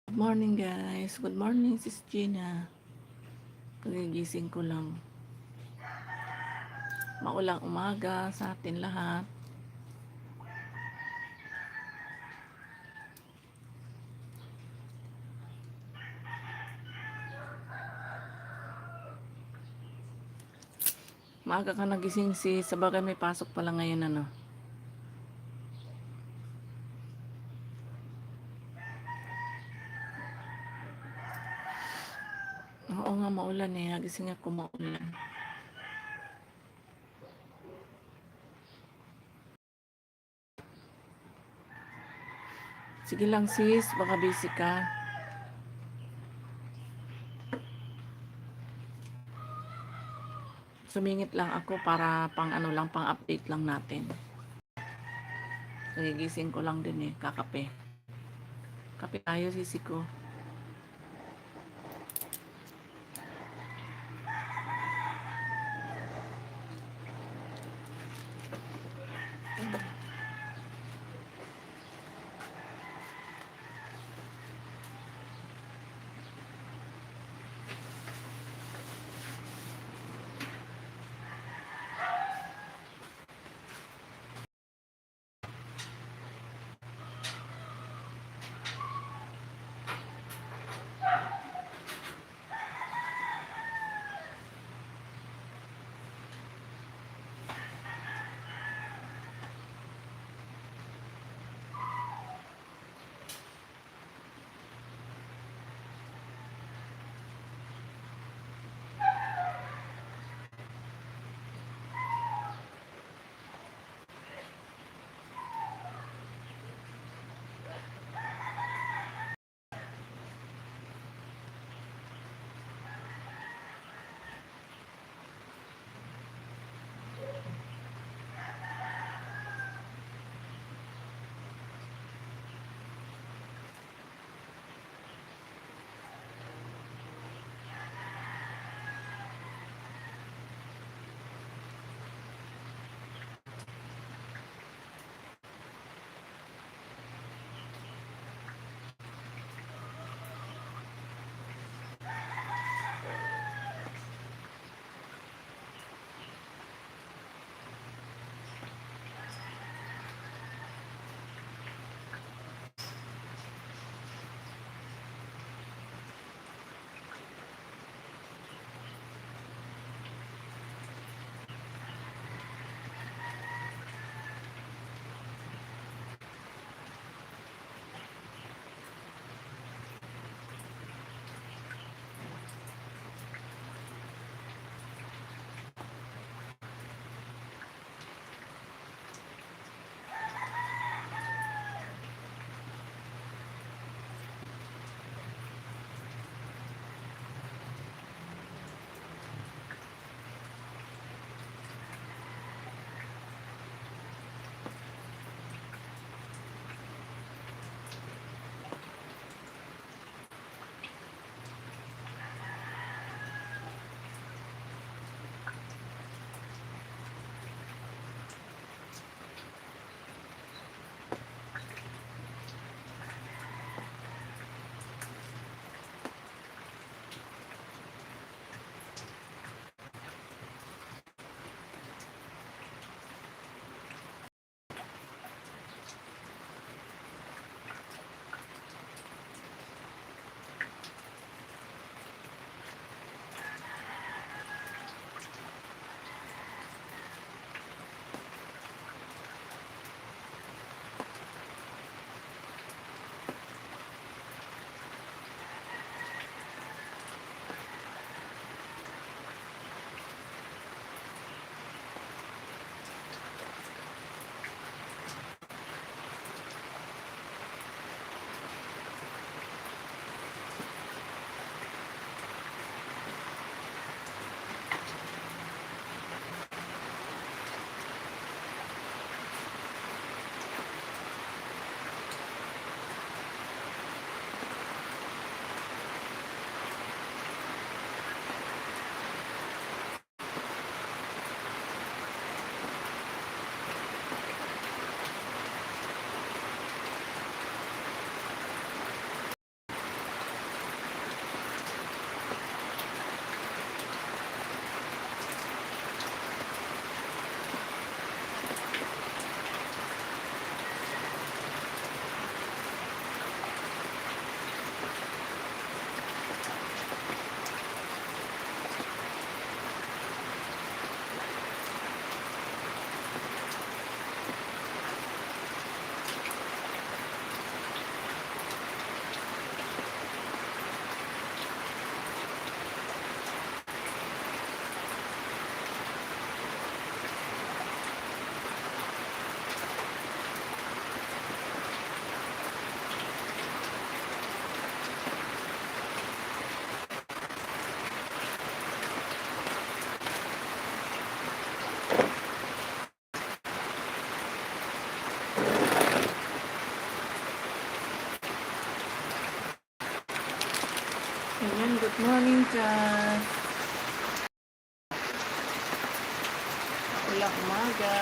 Good morning guys. Good morning Sis Gina. Kagigising ko lang. Maulang umaga sa atin lahat. Maaga ka nagising sis. Sabagay may pasok pala ngayon ano. Oo nga maulan eh. Nagising ako maulan. Sige lang sis. Baka busy ka. Sumingit lang ako para pang ano lang, pang update lang natin. Kagigising ko lang din eh. Kakape. Kape tayo sisi ko. Ayan, good morning, Jazz. Ulang umaga.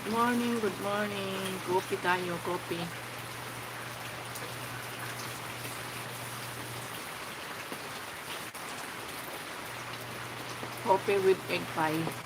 Good morning, good morning. Coffee tayo, coffee. Coffee with egg pie.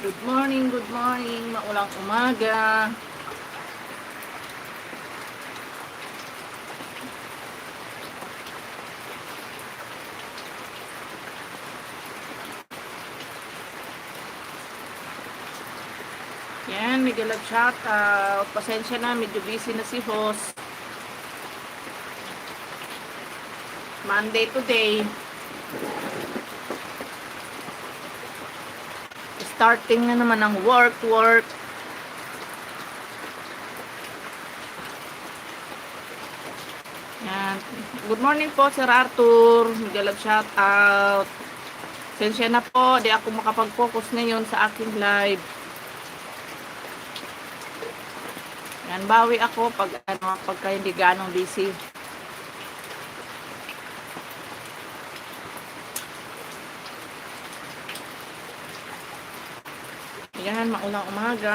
Good morning, maulang umaga. Yan, mega love shout out. Pasensya na, medyo busy na si host. Monday today. Starting na naman ang work. Yan. Good morning po, Sir Arthur. Mega love shout out. Pasensya na po, di ako makapag-focus ngayon sa aking live. Yan, bawi ako pagka hindi ganong busy. Yan, maulang umaga.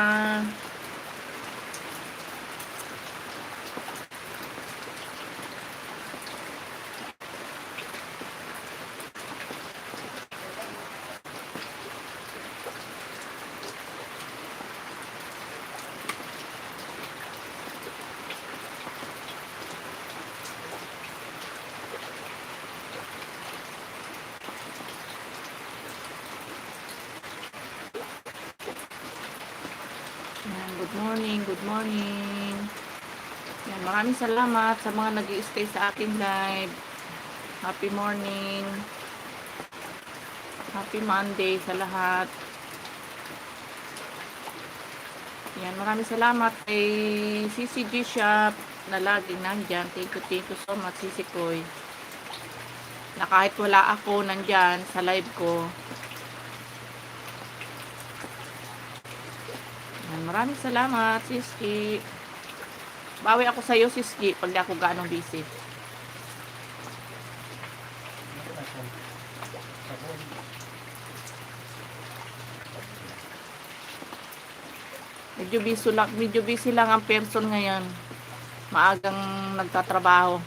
Good morning. Yan, maraming salamat sa mga nag-i-stay sa aking live. Happy morning. Happy Monday sa lahat. Yan, maraming salamat kay CCG Shop na laging nandyan. Thank you so much, Sisi Koy. Na kahit wala ako nandyan sa live ko. Maraming salamat, Siski. Bawi ako sa iyo, Siski, pag di ako gaano busy. Medyo busy lang ang person ngayon. Maagang nagtatrabaho.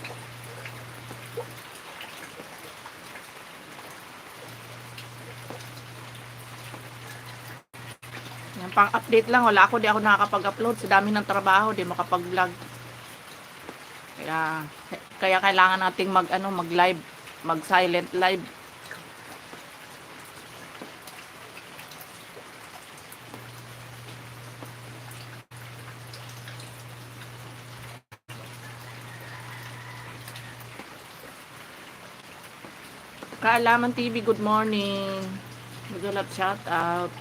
Pang-update lang, di ako nakakapag-upload sa dami ng trabaho, di makapag-vlog. Kaya kailangan nating mag-live, mag-silent live. Kaalaman TV, good morning. Good love shout out.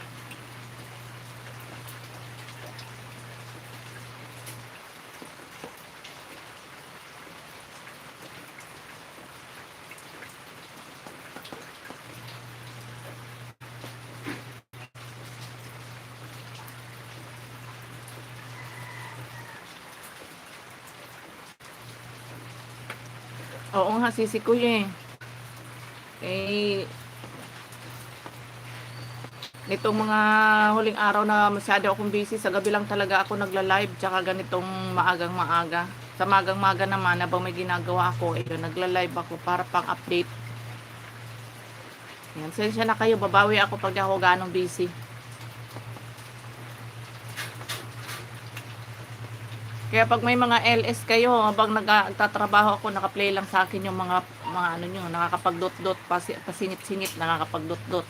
Oo nga, Sisi ko nitong mga huling araw na masyado akong busy, sa gabi lang talaga ako nagla-live, tsaka ganitong maaga. Sa magang-maga naman, habang may ginagawa ako, nagla-live ako para pang-update. Yan, sensya na kayo, babawi ako pag ako ganong busy. Kaya pag may mga LS kayo, habang nagtatrabaho ako, naka-play lang sa akin yung mga nakakapag-dot-dot, pasingit-singit, nakakapag-dot-dot.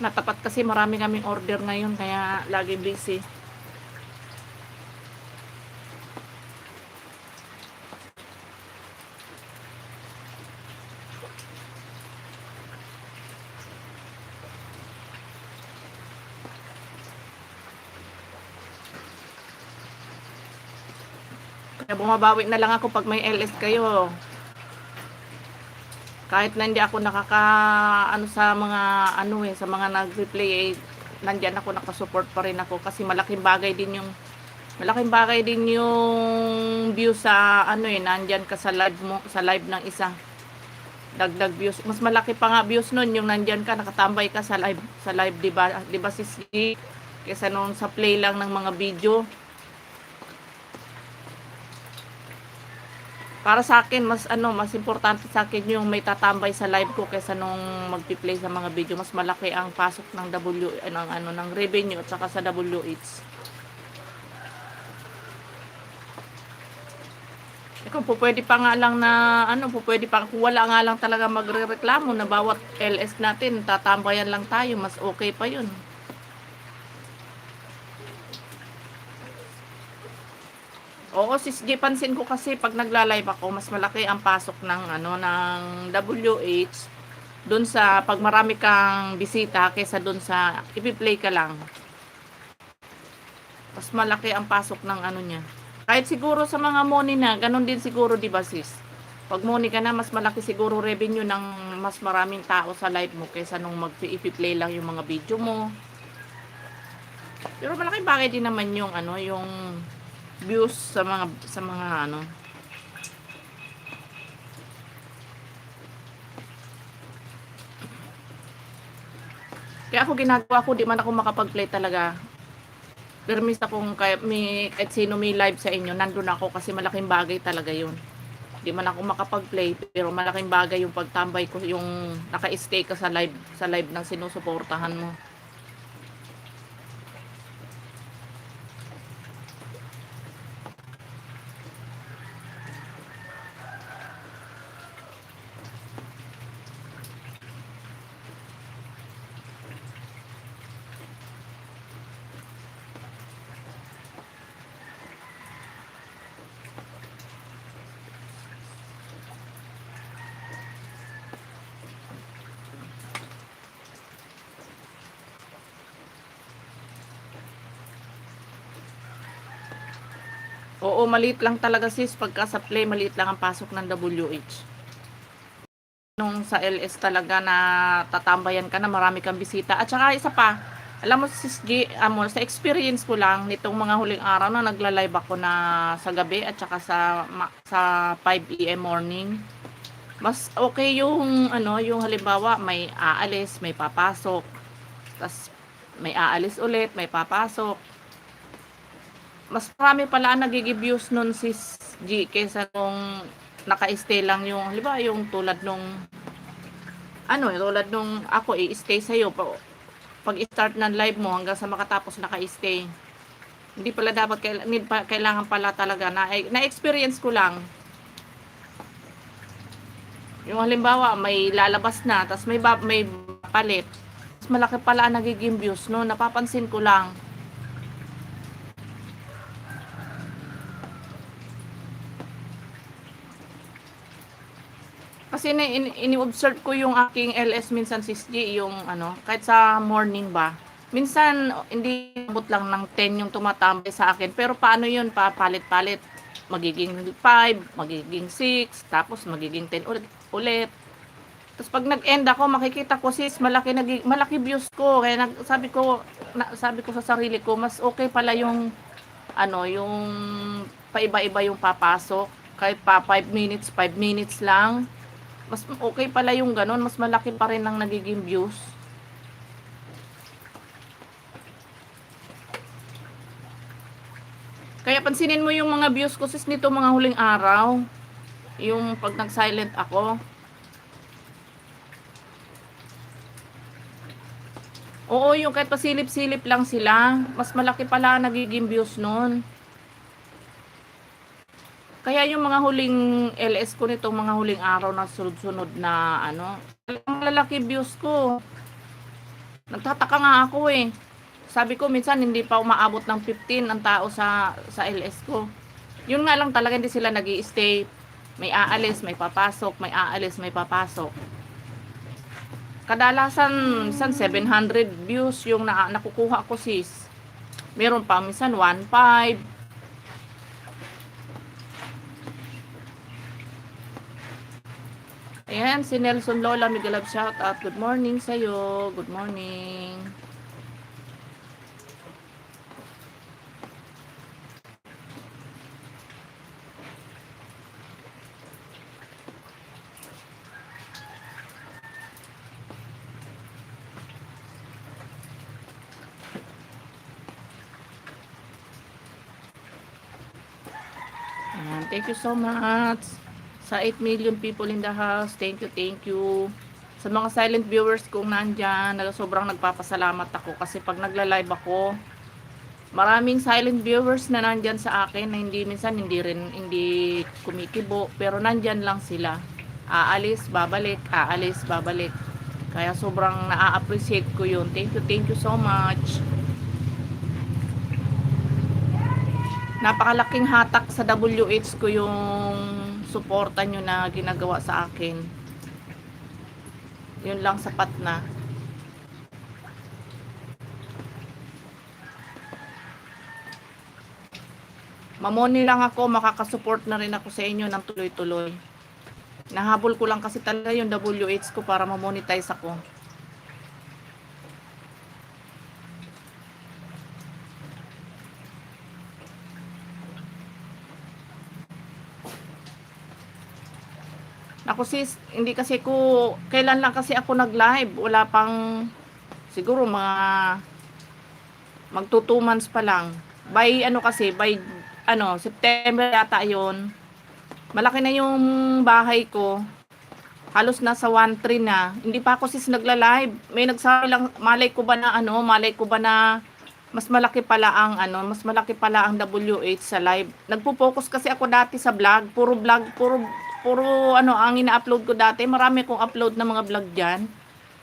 Natapat kasi marami kaming order ngayon, kaya lagi busy. Kaya bumabawi na lang ako pag may LS kayo. Kahit na hindi ako sa mga sa mga nag-replay, nandiyan ako, nakasupport pa rin ako kasi malaking bagay din yung view sa nandiyan ka sa live mo, sa live ng isa. Dagdag views. Mas malaki pa nga views nun yung nandiyan ka, nakatambay ka sa live, 'di ba? 'Di ba, Sisi? kaysa nung sa play lang ng mga video. Para sa akin, mas importante sa akin yung may tatambay sa live ko kaysa nung magpi-play sa mga video. Mas malaki ang pasok ng ng revenue at saka sa WH. Kung pwede pa nga lang na pwede pa kung wala nga lang talaga magrereklamo na bawat LS natin tatambayan lang tayo, mas okay pa 'yun. Oo, sis G, pansin ko kasi pag nagla-live ako, mas malaki ang pasok ng ng WH doon sa pag marami kang bisita kaysa doon sa ipi-play ka lang. Mas malaki ang pasok ng niya. Kahit siguro sa mga money na, ganun din siguro, 'di ba, sis? Pag money ka na, mas malaki siguro revenue ng mas maraming tao sa live mo kaysa nung ipi-play lang yung mga video mo. Pero malaking bagay din naman yung yung views sa mga Kaya ako ginagawa ko, di man ako makapag-play talaga. Permis akong kahit sino may live sa inyo, nandun ako kasi malaking bagay talaga yun. Di man ako makapag-play, pero malaking bagay yung pagtambay ko, yung naka-stay ka sa live ng sinusuportahan mo. Oo, maliit lang talaga sis, pagka sa play, maliit lang ang pasok ng WH. Nung sa LS talaga na tatambayan ka na, marami kang bisita. At saka isa pa, alam mo sis G, sa experience ko lang, nitong mga huling araw na nagla-live ako na sa gabi at saka sa 5 AM morning, mas okay yung yung halimbawa may aalis, may papasok, tas may aalis ulit, may papasok. Mas marami pala ang nagigi-views nun sis G kaysa nung naka-stay lang yung, halimbawa yung tulad nung tulad nung ako i-stay sa'yo pag i-start ng live mo hanggang sa makatapos naka-stay. Hindi pala dapat kailangan pala talaga na-experience ko lang. Yung halimbawa may lalabas na tas may palit. Mas malaki pala ang nagiging views no, napapansin ko lang. Kasi ini-observe ko yung aking LS minsan sis G, yung kahit sa morning ba. Minsan hindi abot lang ng 10 yung tumatambay sa akin. Pero paano yun? Papalit-palit. Magiging 5, magiging 6, tapos magiging 10 ulit. Tapos pag nag-end ako, makikita ko sis, malaki views ko. Kaya sabi ko sa sarili ko, mas okay pala yung yung paiba-iba yung papasok. Kahit pa 5 minutes lang. Mas okay pala yung ganun, mas malaki pa rin ang nagiging views. Kaya pansinin mo yung mga views ko sis nito mga huling araw. Yung pag nag-silent ako. Oo, yung kahit pasilip-silip lang sila, mas malaki pala ang nagiging views nun. Kaya yung mga huling LS ko nitong mga huling araw na sunod-sunod na malalaki views ko. Nagtataka nga ako eh. Sabi ko minsan hindi pa umaabot ng 15 ang tao sa LS ko. Yun nga lang talaga hindi sila nag-i-stay. May aalis, may papasok, may aalis, may papasok. Kadalasan minsan 700 views yung nakukuha ko sis. Meron pa minsan 1.5. Ayan, si Nelson Lola, mega love shout out. Good morning sa'yo. Good morning. Thank you so much. Sa 8 million people in the house, thank you, thank you. Sa mga silent viewers kong nandyan, sobrang nagpapasalamat ako kasi pag nagla-live ako, maraming silent viewers na nandyan sa akin na hindi minsan hindi kumikibo, pero nandyan lang sila. Aalis, babalik. Kaya sobrang na-appreciate ko yun. Thank you so much. Napakalaking hatak sa WH ko yung suporta nyo na ginagawa sa akin. Yun lang sapat na. Mamoni lang ako, makakasupport na rin ako sa inyo ng tuloy-tuloy. Nahabol ko lang kasi talaga yung WH ko para mamonetize ako. Ako sis, hindi kasi ko, kailan lang kasi ako nag-live, wala pang, siguro mga, magto 2 months pa lang. By September yata yon. Malaki na yung bahay ko. Halos nasa 1.3 na. Hindi pa ako sis nagla-live. May nagsabi lang, malay ko ba na mas malaki pala ang WH sa live. Nagpo-focus kasi ako dati sa vlog, puro ang ina-upload ko dati. Marami kong upload na mga vlog diyan.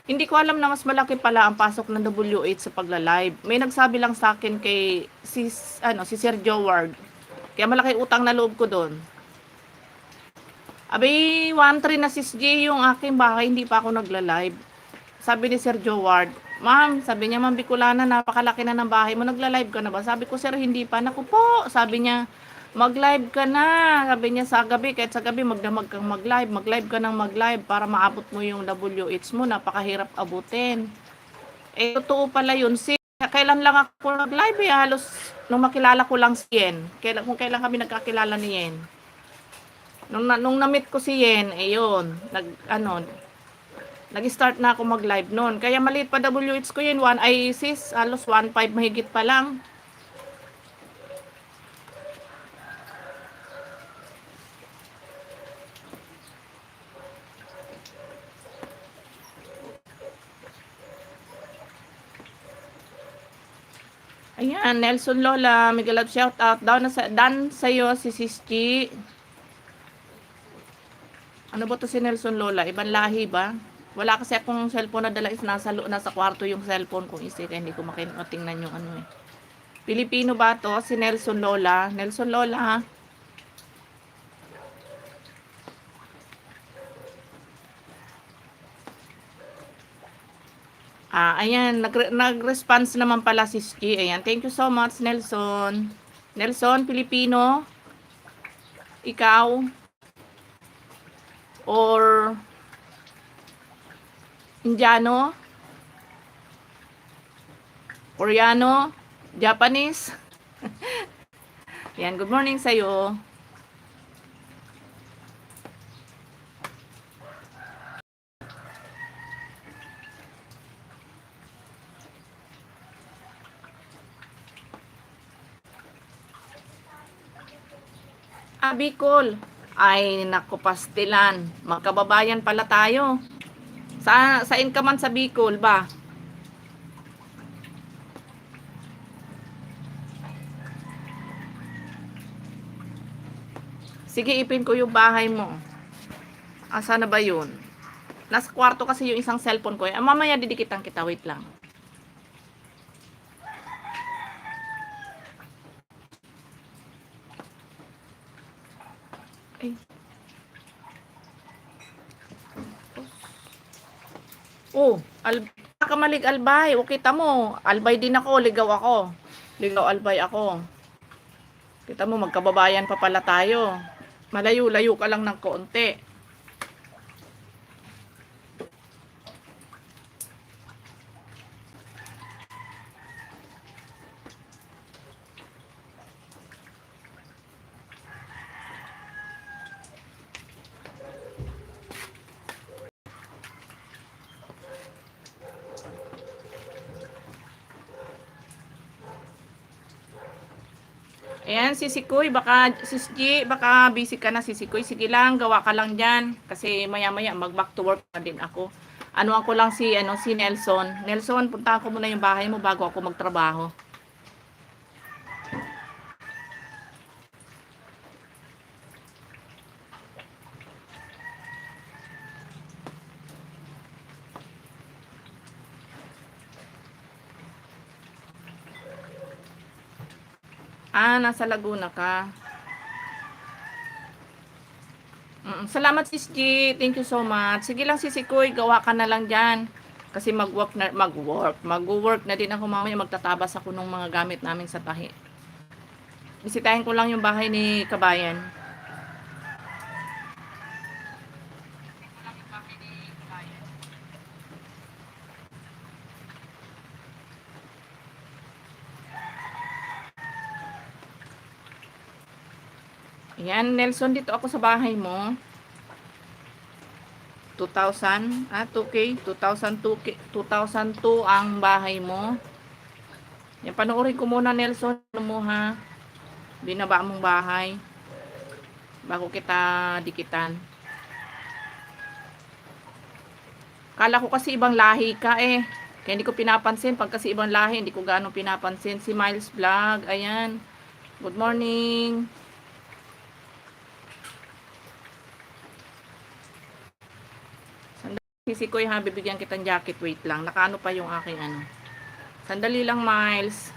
Hindi ko alam na mas malaki pala ang pasok ng WH sa pagla-live. May nagsabi lang sa akin kay si Sir Joward. Kaya malaki utang na loob ko doon. Abay, 1.3 na sis J yung aking bahay, hindi pa ako nagla-live. Sabi ni Sir Joward, ma'am, sabi niya, ma'am Bicolana, napakalaki na ng bahay mo, nagla-live ka na ba? Sabi ko, sir, hindi pa. Naku po, sabi niya, mag-live ka na. Sabi niya sa gabi, kahit sa gabi, magdamag kang mag-live. Mag-live ka ng mag-live para maabot mo yung WH mo, napakahirap abutin. Eh, totoo pala yun. Kailan lang ako nag-live eh, halos nung makilala ko lang si Yen. Kung kailan kami nagkakilala ni Yen. Nung na-meet ko si Yen, ayun, nag-start na ako mag-live noon. Kaya maliit pa WH ko yun, halos 1.5 mahigit pa lang. Ayan, Nelson Lola, mega love shout out. Dan sa'yo si Siski. Ano ba to si Nelson Lola? Ibang lahi ba? Wala kasi akong cellphone na dala, nasa kwarto yung cellphone kong isa, kaya hindi ko matingnan yung ano eh. Pilipino ba to? Si Nelson Lola. Nelson Lola, ha? Ayan, nag-response naman pala si Ski. Ayan, thank you so much, Nelson. Nelson, Pilipino? Ikaw? Or Indiano? Koreano? Japanese? Ayan, good morning sa'yo. Bicol. Ay, naku, pastilan. Magkababayan pala tayo. Saan ka man sa Bicol ba? Sige, ipin ko yung bahay mo. Asa na ba yun? Nasa kwarto kasi yung isang cellphone ko. Mamaya didikitan kita. Wait lang. Ay. Oh, kamalig albay. O kita mo, albay din ako, ligaw ako. Ligaw albay ako. Kita mo, magkababayan pa pala tayo. Malayo-layo ka lang ng konti. Ayan, Sisikoy, baka, Sis G, baka busy ka na, Sisikoy. Sige lang, gawa ka lang dyan. Kasi maya-maya, mag-back to work na din ako. Ano ako lang si Nelson. Nelson, puntahan ko muna yung bahay mo bago ako magtrabaho. Nasa Laguna ka. Salamat, Sis G. Thank you so much. Sige lang, Sisikoy, gawa ka na lang dyan. Kasi mag-work na din ako mamaya. Magtatabas ako ng mga gamit namin sa tahi. Bisitahin ko lang yung bahay ni Kabayan. Ayan, Nelson, dito ako sa bahay mo. 2,000, 2K, 2002 ang bahay mo. Yan, panoorin ko muna, Nelson, mo ha. Binaba mong bahay. Bago kita dikitan. Kala ko kasi ibang lahi ka eh. Kaya hindi ko pinapansin. Pag kasi ibang lahi, hindi ko gaano pinapansin. Si Miles Vlog, ayan. Good morning. Sisikoy ha, bibigyan kitang jacket. Wait lang. Nakaano pa yung aking ano. Sandali lang, Miles.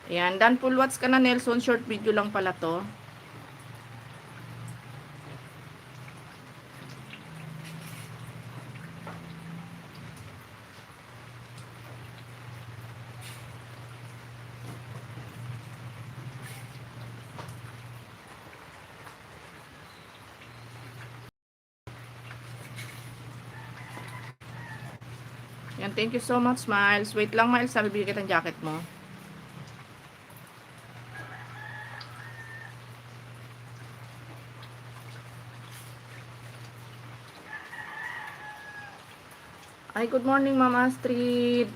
Ayan. Dan full watch ka na, Nelson. Short video lang pala to. Yan, thank you so much, Miles. Wait lang, Miles. Sabi, bigyan kitang jacket mo. Ay, good morning, Ma'am Astrid.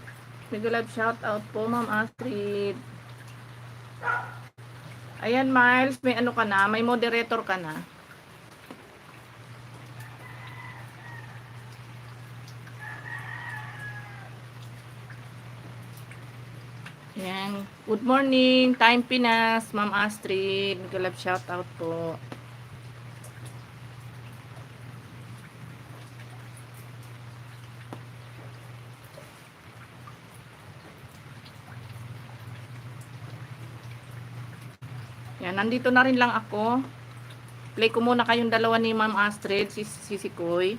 Nag-live shout out po, Ma'am Astrid. Ayan, Miles. May ano ka na? May moderator ka na. Ayan. Good morning, Time Pinas, Ma'am Astrid. Nag-live shout out po. Yan, nandito na rin lang ako. Play ko muna kayong dalawa ni Ma'am Astrid, si Sisikoy.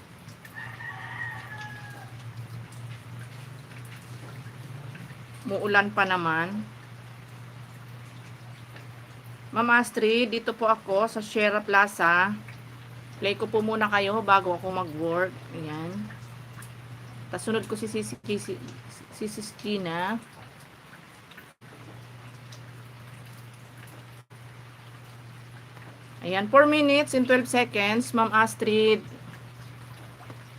Muulan pa naman. Ma'am Astrid, dito po ako sa Sierra Plaza. Play ko po muna kayo bago ako mag-work. Ayan. Tapos sunod ko si Sistina. Ayan, 4 minutes and 12 seconds, Ma'am Astrid.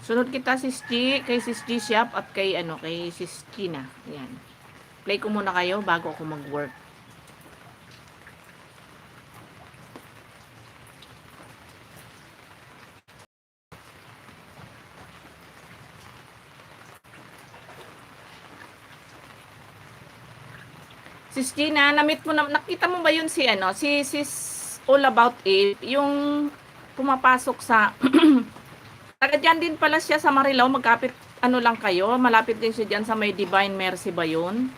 Sunod kita kay Sis G Shop at kay Sistina. Ayan. Play ko muna kayo bago ako mag-work. Sis Gina, nakita mo ba yun si Sis All About It, yung pumapasok sa taga dyan din pala siya sa Marilao, magkapit lang kayo, malapit din siya dyan sa may Divine Mercy ba yun?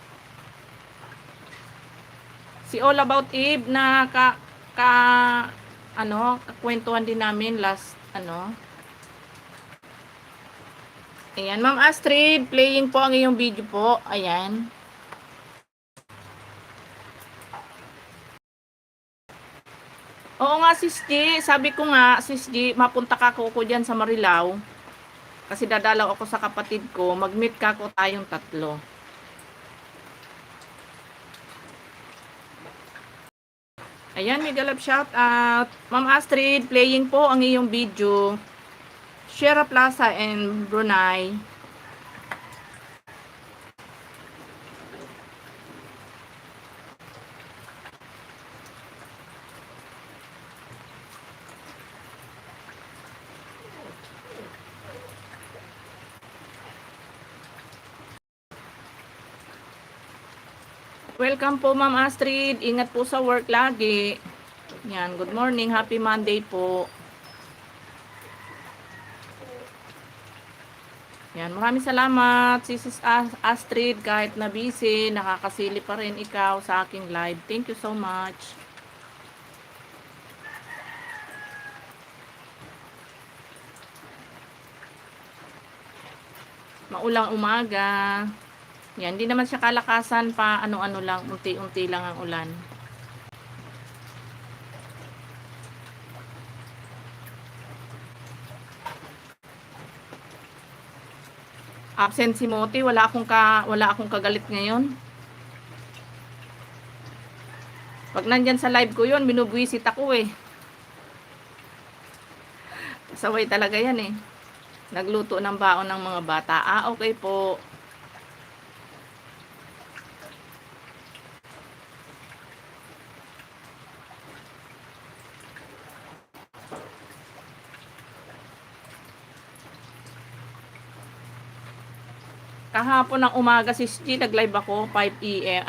Si All About Eve na kakwentuhan din namin last Ayan, Ma'am Astrid, playing po ang iyong video po. Ayan. Oo nga, Sis G. Sabi ko nga, Sis G, mapunta ka ko dyan sa Marilao. Kasi dadalaw ako sa kapatid ko. Mag-meet ka ko tayong tatlo. Ayan, mega love shout out. Ma'am Astrid, playing po ang iyong video. Sierra Plaza and Brunei. Welcome po, Ma'am Astrid. Ingat po sa work lagi. Yan, good morning. Happy Monday po. Yan, maraming salamat, Sis Astrid. Kahit na busy, nakakasili pa rin ikaw sa aking live. Thank you so much. Maulang umaga. Yan, hindi naman siya kalakasan pa, ano-ano lang, unti-unti lang ang ulan. Absent si Moti, wala akong kagalit ngayon. Pag nandyan sa live ko yun, binubwisit ako eh. Saway talaga yan eh. Nagluto ng baon ng mga bata. Okay po. Kahapon ng umaga, Sis G, nag-live ako, 5 AM,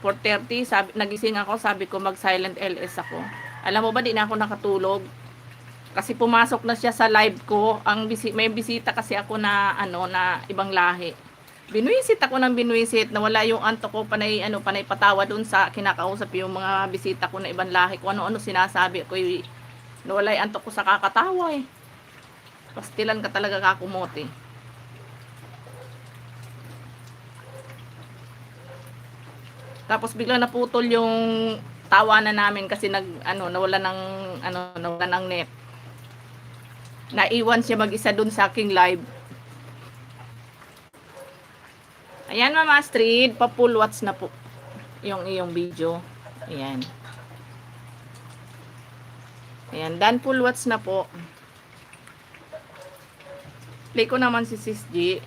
4:30, nagising ako, sabi ko mag-silent LS ako. Alam mo ba, di na ako nakatulog. Kasi pumasok na siya sa live ko, may bisita kasi ako na, na ibang lahi. Binuisit ako ng binuisit, nawala yung antok ko, panay patawa dun sa kinakausap yung mga bisita ko na ibang lahi, kung ano-ano sinasabi ko, nawala yung antok ko sa kakatawa eh. Pastilan ka talaga kakumote. Tapos bigla naputol yung tawanan namin kasi nawala ng net. Naiwan siya mag-isa dun sa aking live. Ayan, Ma'am Astrid, pa-full watch na po yung iyong video. Ayan. Ayan, done full watch na po. Play ko naman si Sis G.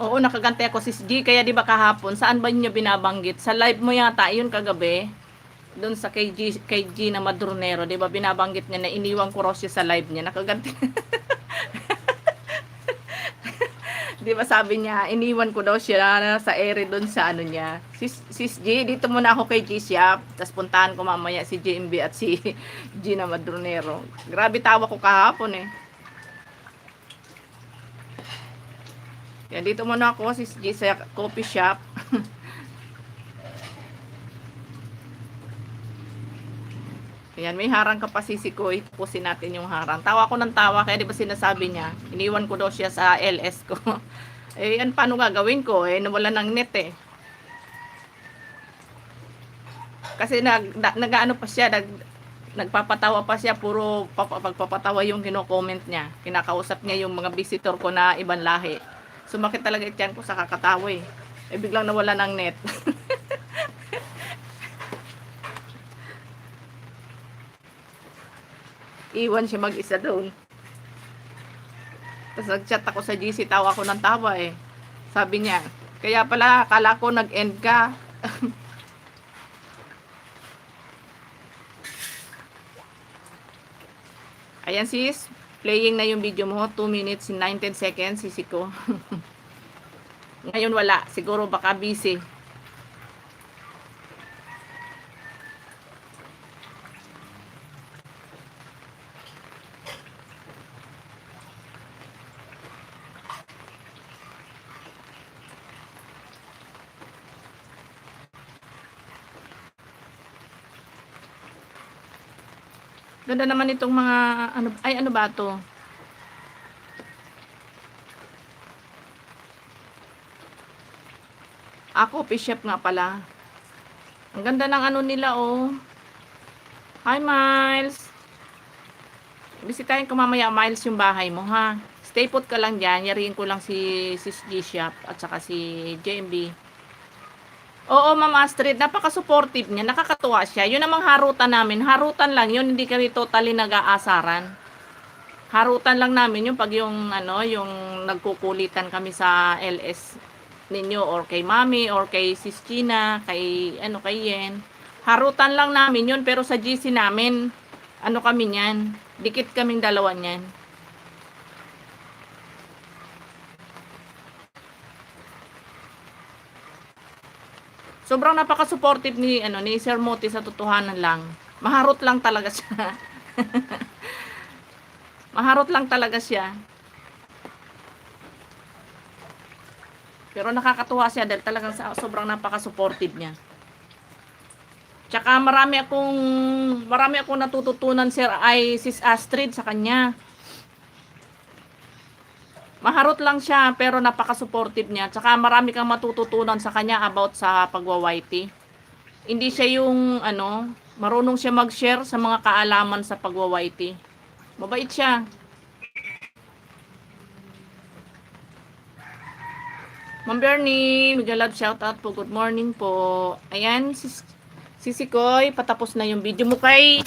Oo, nakagantay ako Sis G, kaya di ba kahapon, saan ba niyo binabanggit? Sa live mo yata, yun kagabi, doon sa kay G na Madronero, di ba binabanggit niya na iniwan ko raw siya sa live niya, nakagantay. Di ba sabi niya, iniwan ko daw siya sa ere doon sa niya. Sis G, dito muna ako kay G Shop, tapos puntahan ko mamaya si JMB at si G na Madronero. Grabe tawa ko kahapon eh. Yan, dito muna ako si G sa coffee shop. Ayan, may harang ka pa sisiko. Ipusin natin yung harang. Tawa ko ng tawa, kaya di ba sinasabi niya, iniwan ko daw siya sa LS ko. Eh, yan, paano gagawin ko? Eh, nawala ng net eh. Kasi nag-ano pa siya, nagpapatawa pa siya, puro pagpapatawa yung kino-comment niya. Kinakausap niya yung mga visitor ko na ibang lahi. Sumakit talaga itiyan ko sa kakatawa eh. Eh, biglang nawala ng net. Iwan siya mag-isa doon. Tapos nag-chat ako sa GC, tawa ako ng tawa eh. Sabi niya, kaya pala akala ko nag-end ka. Ayan sis, playing na yung video mo, 2 minutes and 19 seconds, sisi ko. Ngayon wala, siguro baka busy. Ganda naman itong mga, ano ba to? Coffee shop nga pala. Ang ganda ng nila oh. Hi, Miles. Bisitahin ko mamaya, Miles, yung bahay mo, ha? Stay put ka lang dyan. Yariin ko lang si G-Shop at saka si JMB. Oo, Ma'am Astrid, napaka-supportive niya. Nakakatuwa siya. Yun namang harutan namin. Harutan lang yun. Hindi kami totally nag-aasaran. Harutan lang namin yung pag yung ano, yung nagkukulitan kami sa LS ninyo or kay Mami or kay Sis Gina, kay ano kay Yen. Harutan lang namin yun pero sa GC namin ano kami niyan. Dikit kaming dalawa niyan. Sobrang napaka-supportive ni ano ni Sir Moti sa totohanan lang. Maharot lang talaga siya. Maharot lang talaga siya. Pero nakakatuwa siya dahil talagang sobrang napaka-supportive niya. Tsaka marami akong natututunan Sir ay Sis Astrid sa kanya. Maharot lang siya pero napaka-supportive niya. Tsaka marami kang matututunan sa kanya about sa pagwa-YT. Hindi siya yung ano, marunong siya mag-share sa mga kaalaman sa pagwa-YT. Mabait siya. Ma'am Bernie, mega love shoutout po. Good morning po. Ayan, Sisi Koy, patapos na yung video mo kay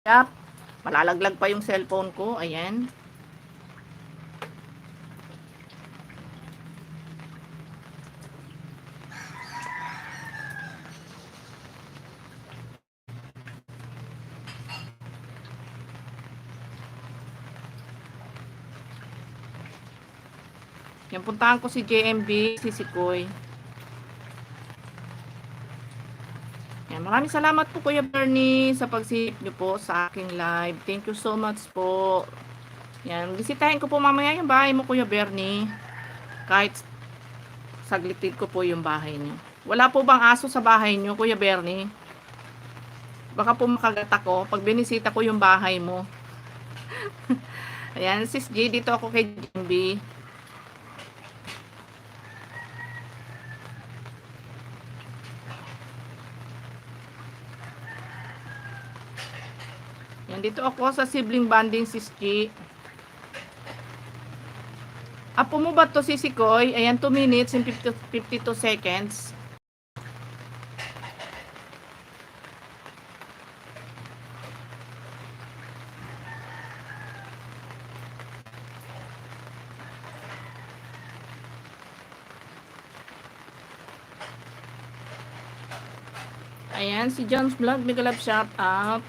App. Malalaglag pa yung cellphone ko. Ayan. Yan, puntahan ko si JMB, Sisi Koy. Yan, maraming salamat po Kuya Bernie sa pagsilip niyo po sa aking live. Thank you so much po. Yan, bisitahin ko po mamaya yung bahay mo Kuya Bernie. Kahit saglitin ko po yung bahay niyo. Wala po bang aso sa bahay niyo Kuya Bernie? Baka po makagat ako pag binisita ko yung bahay mo. Ayan, Sis G, dito ako kay JMB. Yan, dito ako sa sibling bonding, Sis G. Apo mo ba to, Sisi Koy? Ayan, 2 minutes and 52 seconds. Ayan, si John's Vlog, mega love shout out.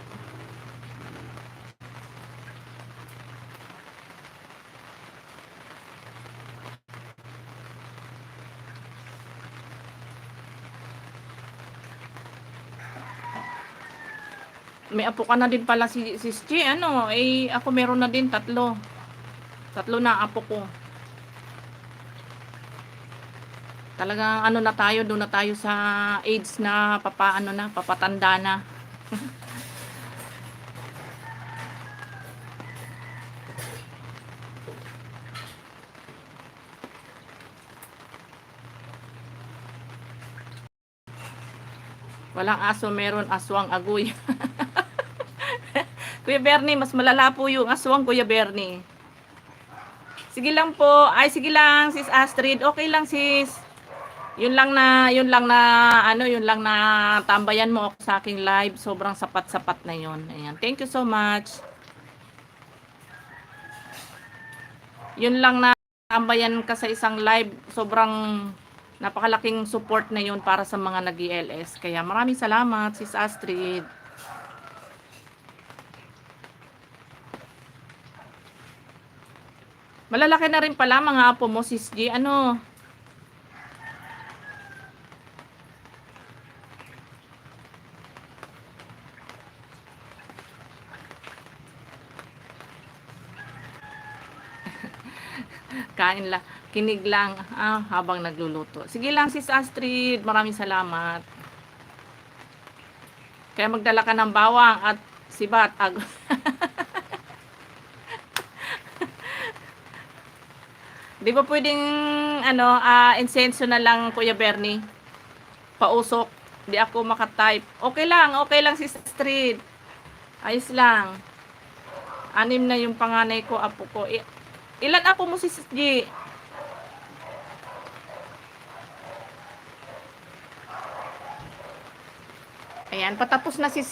May apo ka na din pala si Chi, ano, eh, ako meron na din 3. 3 na apo ko. Talagang ano na tayo, doon na tayo sa age na papatanda na. Walang aso, meron aswang agoy. Kuya Bernie, mas malala po yung aswang, Kuya Bernie. Sige lang po. Ay, sige lang, Sis Astrid. Okay lang, sis. Yun lang na tambayan mo ako sa aking live. Sobrang sapat-sapat na yun. Ayan. Thank you so much. Yun lang na tambayan ka sa isang live. Sobrang napakalaking support na yun para sa mga nag-ILS. Kaya maraming salamat, Sis Astrid. Malalaki na rin pala mga apo mo, Sis G. Ano? Kain lang, kinig lang habang nagluluto. Sige lang Sis Astrid, maraming salamat. Kaya magdala ka ng bawang at sibat. Di ba pwedeng insenso na lang Kuya Bernie? Pausok. Hindi ako makatype. Okay lang si Street. Ayos lang. 6 na yung panganay ko, apo ko. Ilan apo mo si Sis G? Ayan, patapos na Sis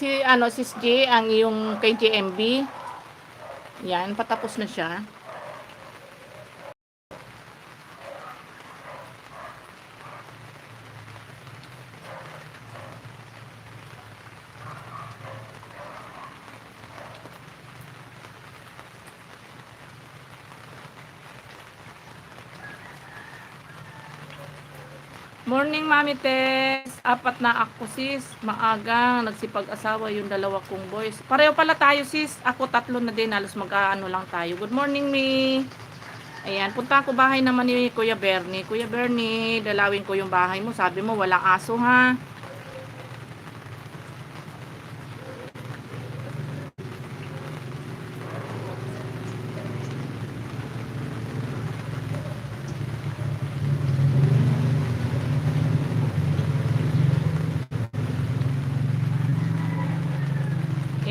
G, ang iyong kay GMB. Yan, patapos na siya. Morning, Mami Tess. 4 na ako, sis. Maagang nagsipag-asawa yung 2 kong boys. Pareho pala tayo, sis. Ako 3 na din. Halos mag-ano lang tayo. Good morning, me. Ayan, punta ako bahay naman ni Kuya Bernie. Kuya Bernie, dalawin ko yung bahay mo. Sabi mo, walang aso, ha?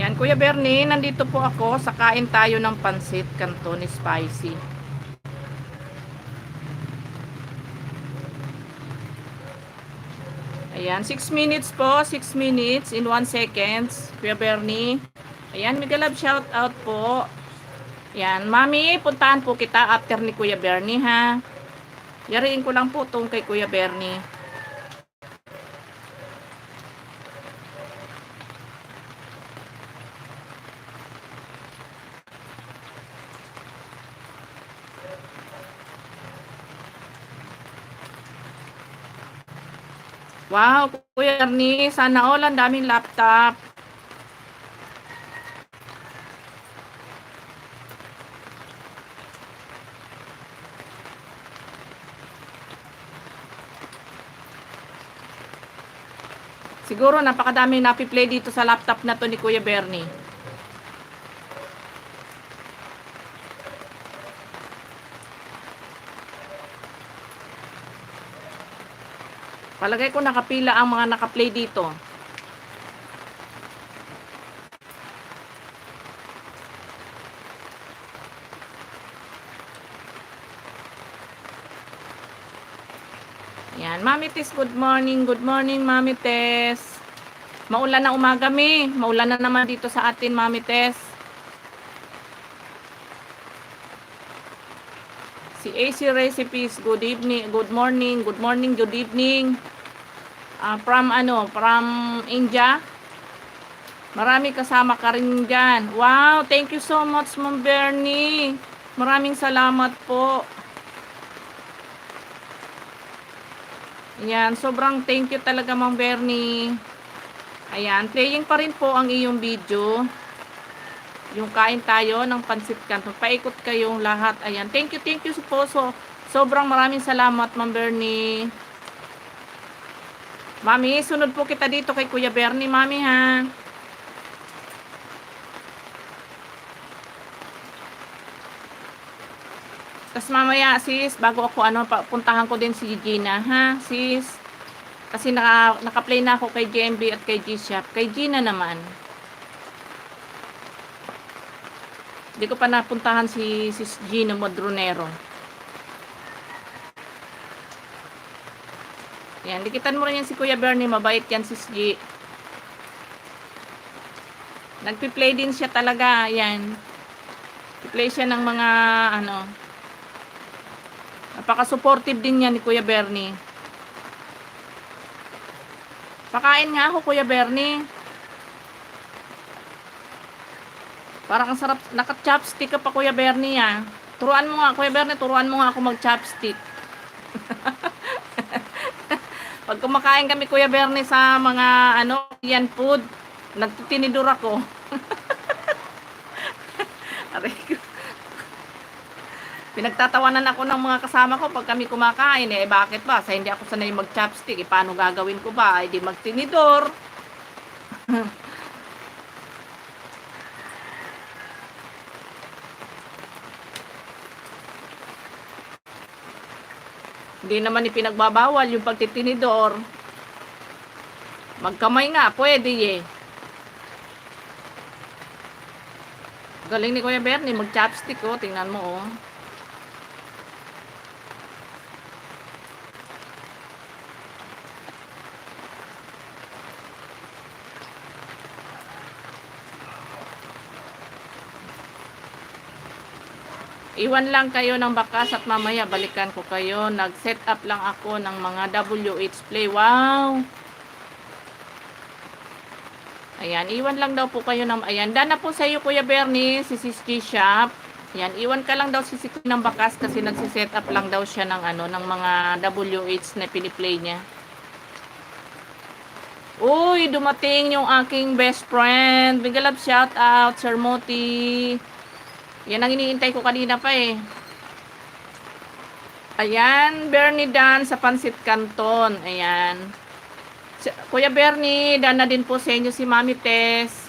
Ayan, Kuya Bernie, nandito po ako. Sakain tayo ng pansit canton spicy. Ayan, 6 minutes po. 6 minutes in 1 seconds. Kuya Bernie. Ayan, mega love shout out po. Ayan, Mami, puntahan po kita after ni Kuya Bernie, ha? Yariin ko lang po itong kay Kuya Bernie. Wow, Kuya Bernie, sana all ang daming laptop. Siguro napakadaming napi-play dito sa laptop na to ni Kuya Bernie. Palagay ko nakapila ang mga nakaplay dito. Yan, Mami Tess, good morning. Good morning, Mami Tess. Maulan na umaga, mi. Maulan na naman dito sa atin, Mami Tess. Si AC Recipes, good evening, good morning, good evening. From India. Marami kasama ka rin dyan. Wow, thank you so much, Ma'am Bernie. Maraming salamat po. Ayan, sobrang thank you talaga, Ma'am Bernie. Ayan, playing pa rin po ang iyong video. Yung kain tayo ng pansit canton. Paikot kayong lahat. Ayan, thank you po. Sobrang maraming salamat, Ma'am Bernie. Mami, sunod po kita dito kay Kuya Bernie, Mami, ha. Tapos mamaya, sis, bago ako puntahan ko din si Gina, ha, sis. Kasi naka-play na ako kay GMB at kay G-Shop. Kay Gina naman. Hindi ko pa napuntahan si Sis Gina Modronero. Yan, dikitan mo rin yan si Kuya Bernie. Mabait yan, Sis G. Nagpi-play din siya talaga. Yan. Play siya ng mga napaka-supportive din yan ni Kuya Bernie. Pakain nga ako, Kuya Bernie. Parang ang sarap. Naka-chopstick ka pa, Kuya Bernie, ha. Turuan mo nga, Kuya Bernie, turuan mo nga ako mag-chopstick. Pag kumakain kami, Kuya Bernie, sa mga Korean food, nagtitinidor ako. Pinagtatawanan ako ng mga kasama ko pag kami kumakain. Bakit ba? Sa hindi ako sanay mag-chopstick. Paano gagawin ko ba? Di magtinidor. Hindi naman ipinagbabawal yung pagtitinidor. Magkamay nga, pwede eh. Galing ni Kuya Bernie, mag-chopstick oh. Tingnan mo oh. Iwan lang kayo ng bakas at mamaya balikan ko kayo. Nag-set up lang ako ng mga WH Play. Wow! Ayan, iwan lang daw po kayo ng... Ayan, dana po sa iyo Kuya Bernie, si Sis G Shop. Ayan, iwan ka lang daw si Sisi ng bakas kasi nagsiset up lang daw siya ng ano, ng mga WH na piniplay niya. Uy, dumating yung aking best friend. Big love shout out, Sir Moti. Yan ang iniintay ko kanina pa eh. Ayan, Bernie Dan sa Pansit Canton. Ayan. Kuya Bernie, dan na din po sa inyo si Mami Tess.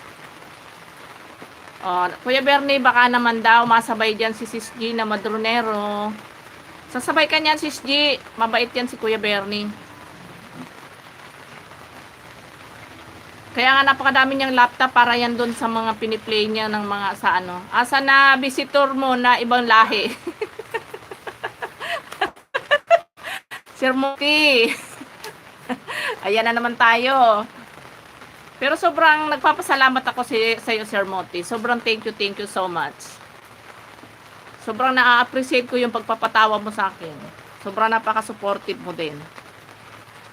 Kuya Bernie, baka naman daw masabay dyan si Sis G na madronero. Sasabay ka niyan, Sis G. Mabait yan si Kuya Bernie. Kaya nga napakadami niyang laptop para yan doon sa mga piniplay niya ng mga sa ano. Asa na visitor mo na ibang lahi. Sir Moti. Ayan na naman tayo. Pero sobrang nagpapasalamat ako sa iyo, Sir Moti. Sobrang thank you so much. Sobrang na-appreciate ko yung pagpapatawa mo sa akin. Sobrang napaka-supportive mo din.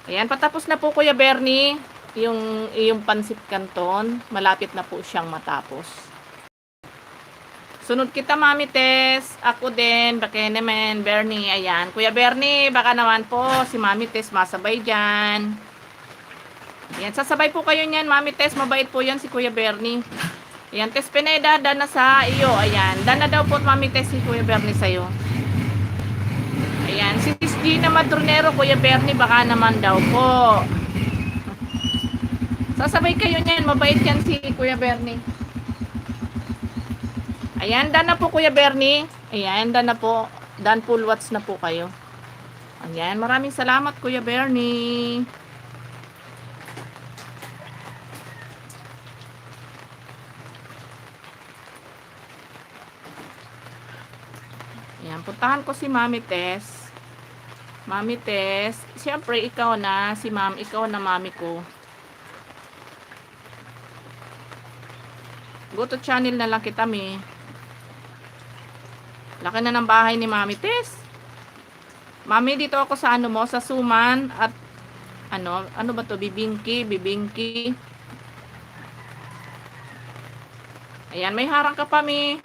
Ayan, patapos na po Kuya Bernie. Yung Pansit Canton, malapit na po siyang matapos. Sunod kita, Mami Tess. Ako din, baka naman, Bernie. Ayan, Kuya Bernie, baka naman po si Mami Tess masabay dyan. Ayan, sasabay po kayo niyan, Mami Tess. Mabait po yan si Kuya Bernie. Ayan, Tess Pineda, dana sa iyo. Ayan, dana daw po, Mami Tess, si Kuya Bernie sa'yo. Ayan, si Sis G na madronero, Kuya Bernie, baka naman daw po. Sasabay kayo niyan, mabait yan si Kuya Bernie. Ayan, dan na po Kuya Bernie. Ayan, dan na po. Dan full watch na po kayo. Ayan, maraming salamat Kuya Bernie. Ayan, puntahan ko si Mami Tess. Mami Tess, siyempre ikaw na, si Ma'am, ikaw na Mami ko. Go to channel na lang kita, mi. Laki na ng bahay ni Mami Tess. Mami, dito ako sa ano mo, sa Suman at ano ba to? Bibingki. Ayan, may harang ka pa, mi.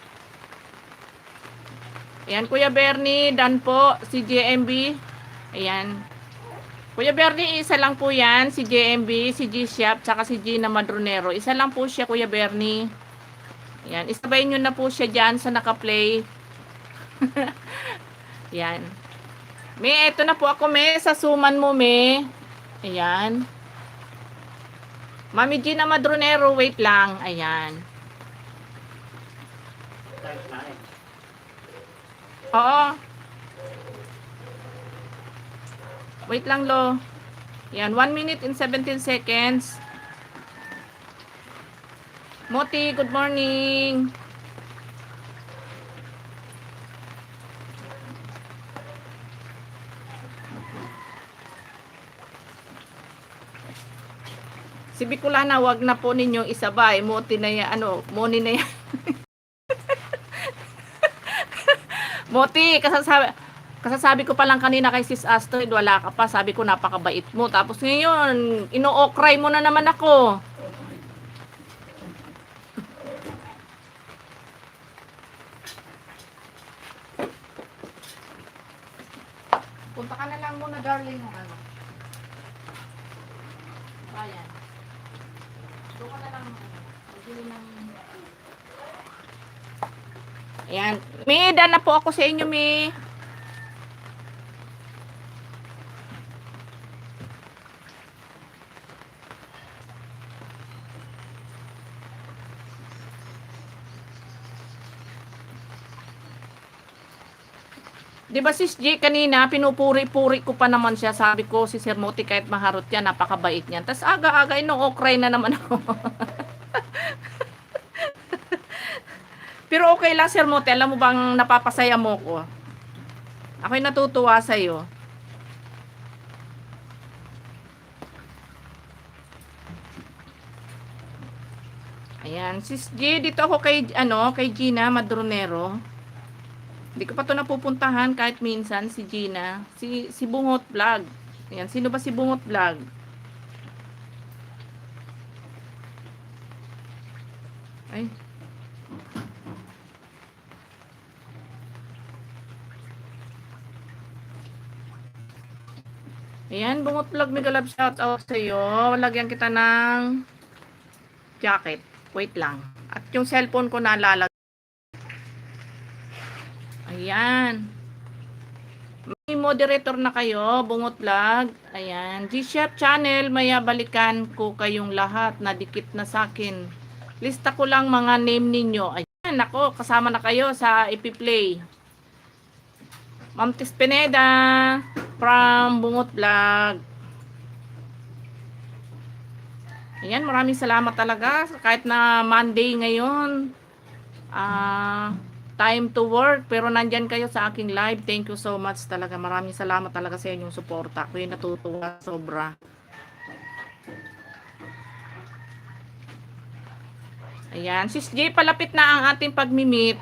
Ayan, Kuya Bernie, dan po, si JMB. Ayan. Kuya Bernie, isa lang po yan, si JMB, si G Shop, tsaka si G na Madronero. Isa lang po siya, Kuya Bernie. Ayan, isabay nyo na po siya dyan sa naka-play. Ayan. May, eto na po ako, may sa Suman mo, may. Ayan. Mami G na Madronero, wait lang. Ayan. Oo. Wait lang, lo. Ayan, 1 minute and 17 seconds. Moti, good morning. Si Bicolana, wag na po ninyong isabay. Moti na yan, Moni na yan. Moti, kasasabi ko pa lang kanina kay Sis Astrid, wala ka pa. Sabi ko, napakabait mo. Tapos ngayon, ino-okray mo na naman ako. Punta ka na lang muna, darling. Ayan. Doon ka na lang. Ayan. May dana po ako sa inyo, May. 'Di ba sis G kanina pinupuri-puri ko pa naman siya. Sabi ko si Sir Moti kahit maharot yan, napakabait niyan. Tas aga-aga ino-okray na naman ako. Pero okay lang Sir Moti, alam mo bang napapasaya mo ko? Ako'y natutuwa sa iyo. Ayan, sis G, dito ako kay kay Gina Madronero. Hindi ko pa 'to napupuntahan kahit minsan si Gina, si Bungot Vlog. Ayan, sino ba si Bungot Vlog? Ay. Ayan, Bungot Vlog, mega love shout out sa iyo. Lagyan kita ng jacket. Wait lang. At yung cellphone ko nalalag. Ayan. May moderator na kayo, Bungot Vlog. Ayan. G-Chef Channel, maya balikan ko kayong lahat na dikit na sa akin. Lista ko lang mga name ninyo. Ayan, ako, kasama na kayo sa ipi-play. Ma'am Tis Pineda from Bungot Vlog. Ayan, maraming salamat talaga. Kahit na Monday ngayon, time to work, pero nandyan kayo sa aking live. Thank you so much talaga. Maraming salamat talaga sa inyong suporta. Ako'y natutuwa sobra. Ayan, Sis G, palapit na ang ating pag-meet.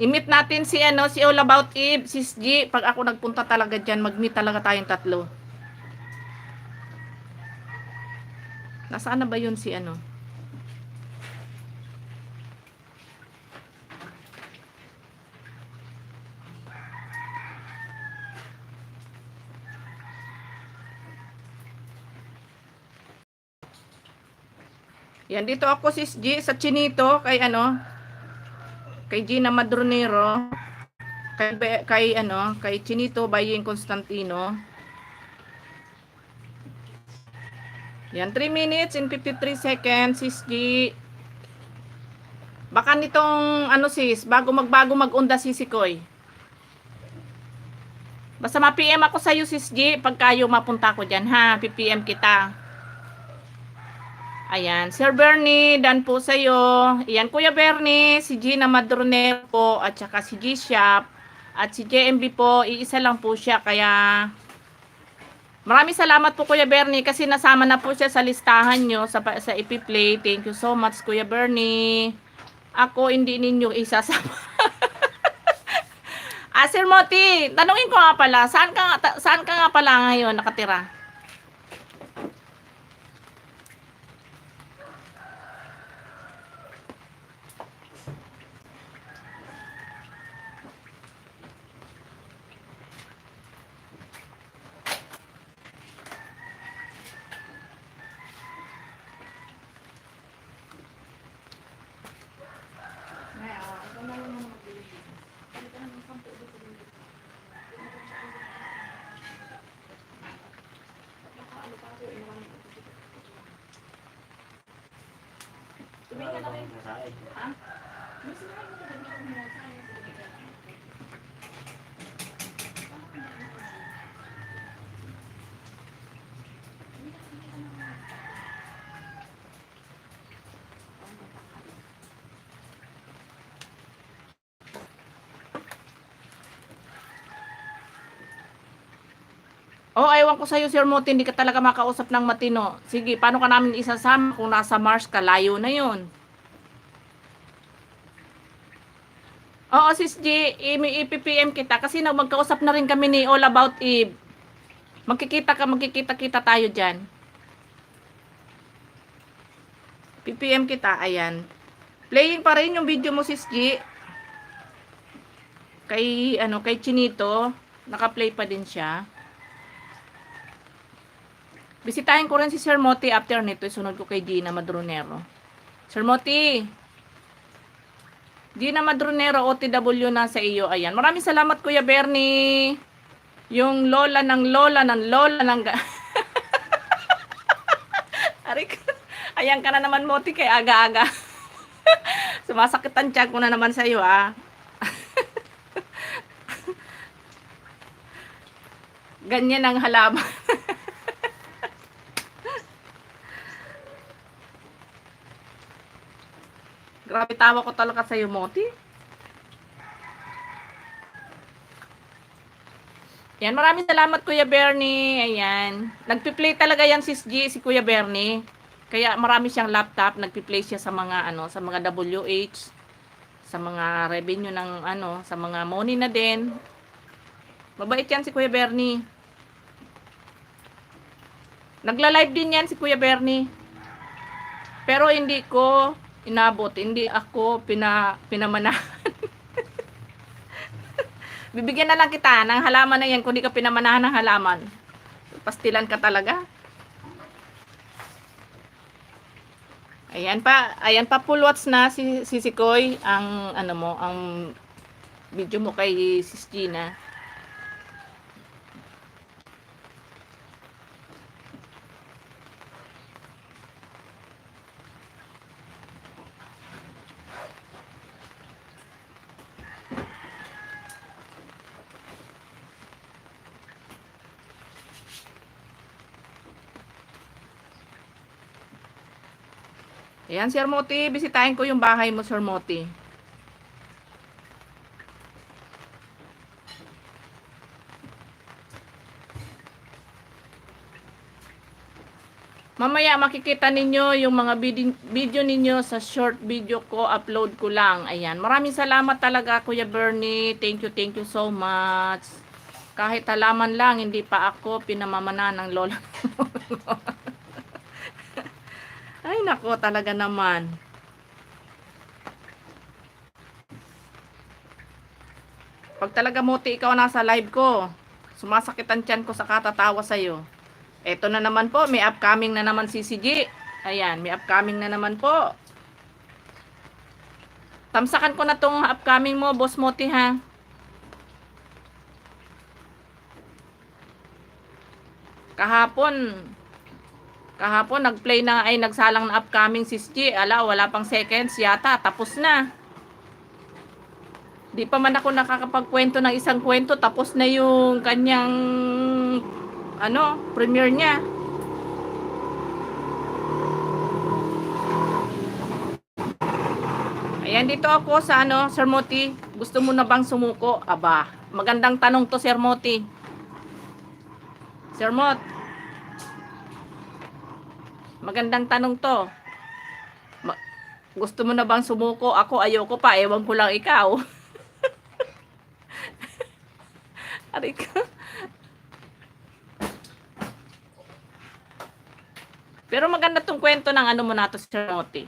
I-meet natin si si All About Eve, Sis G. Pag ako nagpunta talaga dyan, mag-meet talaga tayong tatlo. Nasaan na ba yun si Yan, dito ako Sis G sa Chinito kay kay Gina Madronero, kay Chinito Baying Constantino. Yan, 3 minutes and 53 seconds, Sis G. Baka nitong sis, bago mag-unda sisikoy. Basta ma-PM ako sa iyo Sis G, pag kayo mapunta ko diyan ha, PPM kita. Ayan, Sir Bernie, dan po sa iyo. Ayan, Kuya Bernie, si Gina Madronero po, at saka si G-Shop, at si JMB po, iisa lang po siya, kaya maraming salamat po Kuya Bernie, kasi nasama na po siya sa listahan nyo, sa ipi-play. Thank you so much Kuya Bernie. Ako, hindi ninyo isasama. Sir Moti, tanungin ko nga pala, saan ka nga pala ngayon nakatira? Oh, ewan ko sa'yo, Sir Moti, hindi ka talaga makausap ng matino. Sige, paano ka namin isasama kung nasa Mars ka? Layo na yun. Oo, Sis G, i-PPM kita kasi magkausap na rin kami ni All About Eve. Magkikita-kita tayo dyan. PPM kita, ayan. Playing pa rin yung video mo, Sis G. Kay Chinito, naka-play pa din siya. Bisitahin ko rin si Sir Moti after nito. Isunod ko kay Gina Madronero. Sir Moti, Gina Madronero, OTW na sa iyo. Ayan. Maraming salamat Kuya Bernie. Yung lola ng Arik. Ayan ka na naman Moti kay aga-aga. Sumasakit ang tiyan ko na naman sa iyo Ganyan ang halaman. Grabe tawa ko talaga sa'yo, Moti. Yan, maraming salamat Kuya Bernie. Ayan. Nagpi-play talaga yan si Kuya Bernie. Kaya marami siyang laptop, nagpi-play siya sa mga ano, sa mga WH, sa mga revenue ng ano, sa mga money na din. Mabait yan si Kuya Bernie. Nagla-live din yan si Kuya Bernie. Pero hindi ko inabot, hindi ako pinamanahan. Bibigyan na lang kita ng halaman na yan kung di ka pinamanahan ng halaman. Pastilan ka talaga. Ayan pa full watch na si Sikoy ang ano mo, ang video mo kay Sis Gina. Ayan, Sir Moti, bisitahin ko yung bahay mo, Sir Moti. Mamaya makikita ninyo yung mga video ninyo sa short video ko, upload ko lang. Ayan, maraming salamat talaga Kuya Bernie. Thank you so much. Kahit halaman lang, hindi pa ako pinamamana ng lola. Ay nako, talaga naman. Pag talaga Moti, ikaw nasa live ko, sumasakit ang tiyan ko sa katatawa sa'yo. Eto na naman po, may upcoming na naman si CG. Ayan, may upcoming na naman po. Tamsakan ko na tong upcoming mo, Boss Moti ha. Kahapon nag-play na ay nagsalang na upcoming si CG. Ala, wala pang seconds yata, tapos na. Di pa man ako nakakapagkwento ng isang kwento, tapos na yung kanyang ano, premiere niya. Ayan, dito ako sa ano, Sir Moti. Gusto mo na bang sumuko? Aba, magandang tanong to, Sir Moti. Sir Mot, magandang tanong to. Gusto mo na bang sumuko? Ako, ayoko pa. Ewan ko lang ikaw. Aray ka. Pero maganda tong kwento ng ano mo na to, Sir Moti.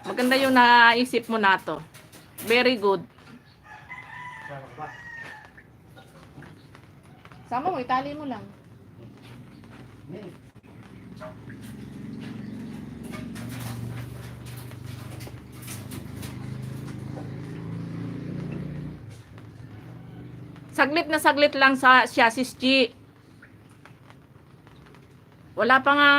Maganda yung naisip mo na to. Very good. Sama mo, itali mo lang. Saglit lang siya, Sis G. Wala pa nga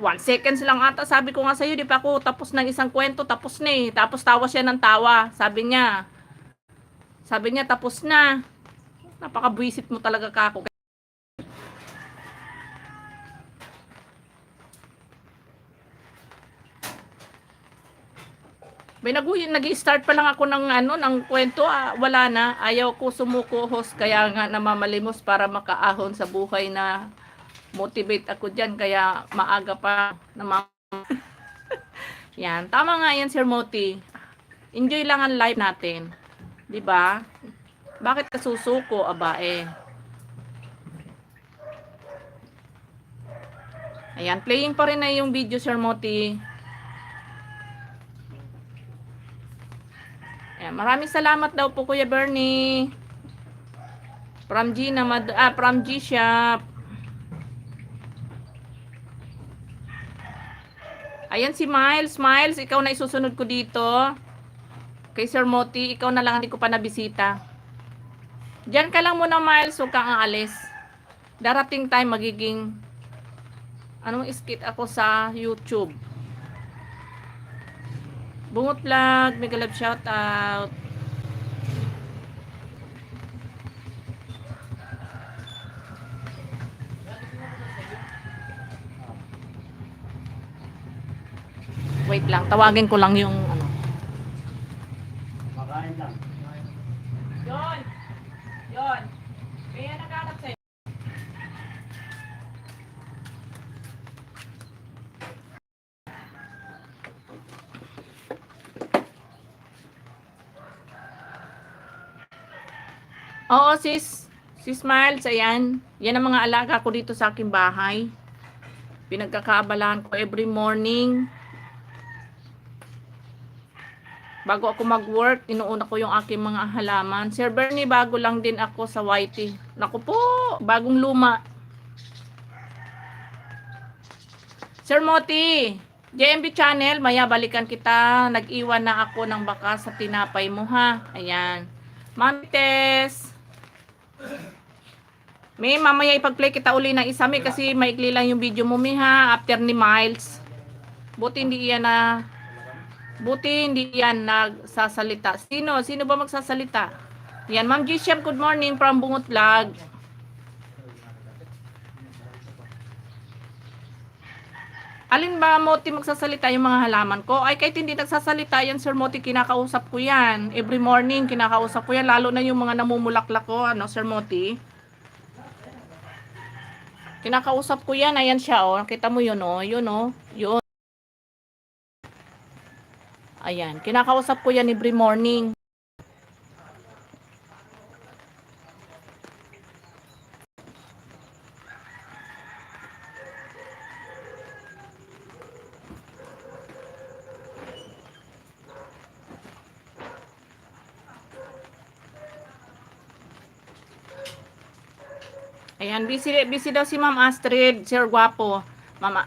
1 seconds lang ata. Sabi ko nga sa'yo, di pa ako tapos ng isang kwento. Tapos na eh. Tapos tawa siya ng tawa. Sabi niya, tapos na. Napaka-buisit mo talaga kako. May nag-start pa lang ako ng ano ng kwento, wala na. Ayaw ko sumuko host, kaya nga namamalimos para makaahon sa buhay na motivate ako diyan, kaya maaga pa Yan, tama nga yan Sir Moti. Enjoy lang ang live natin. 'Di ba? Bakit ka susuko, aba eh? Ayan, playing pa rin na yung video, Sir Moti. Ayan, maraming salamat daw po, Kuya Bernie. From G Shop. Ayan si Miles. Miles, ikaw na isusunod ko dito. Kay Sir Moti, ikaw na lang, hindi ko pa nabisita. Diyan ka lang muna, Miles, huwag kang aalis. Darating time magiging skit ako sa YouTube. Bungot Vlog, mega love shout out. Wait lang, tawagin ko lang yung ano. Makain lang. Yon. Yon. Kaya naghanap sa'yo. Oo, sis. Sis Miles, ayan. Yan ang mga alaga ko dito sa aking bahay. Pinagkakaabalahan ko every morning. Bago ako mag-work, inuuna ko yung aking mga halaman. Sir Bernie, bago lang din ako sa YT. Naku po, bagong luma. Sir Moti, JMB channel, maya balikan kita. Nag-iwan na ako ng baka sa tinapay mo ha. Ayan. Mami Tess. May mamaya ipag-play kita uli ng isa, may kasi maikli lang yung video mo, mi ha, after ni Miles. Buti hindi yan nagsasalita. Sino ba magsasalita? Yan, Ma'am Gishem, good morning from Bungot Vlog. Alin ba, Moti, magsasalita yung mga halaman ko? Ay, kahit hindi nagsasalita yan, Sir Moti, kinakausap ko yan. Every morning, kinakausap ko yan. Lalo na yung mga namumulaklak ko, ano, Sir Moti. Kinakausap ko yan. Ayan siya, oh. Nakita mo yun, oh. Yun, oh. Yun. Ayan. Kinakausap ko yan every morning. Ayan, busy daw si Ma'am Astrid, Sir Guapo. Ma'am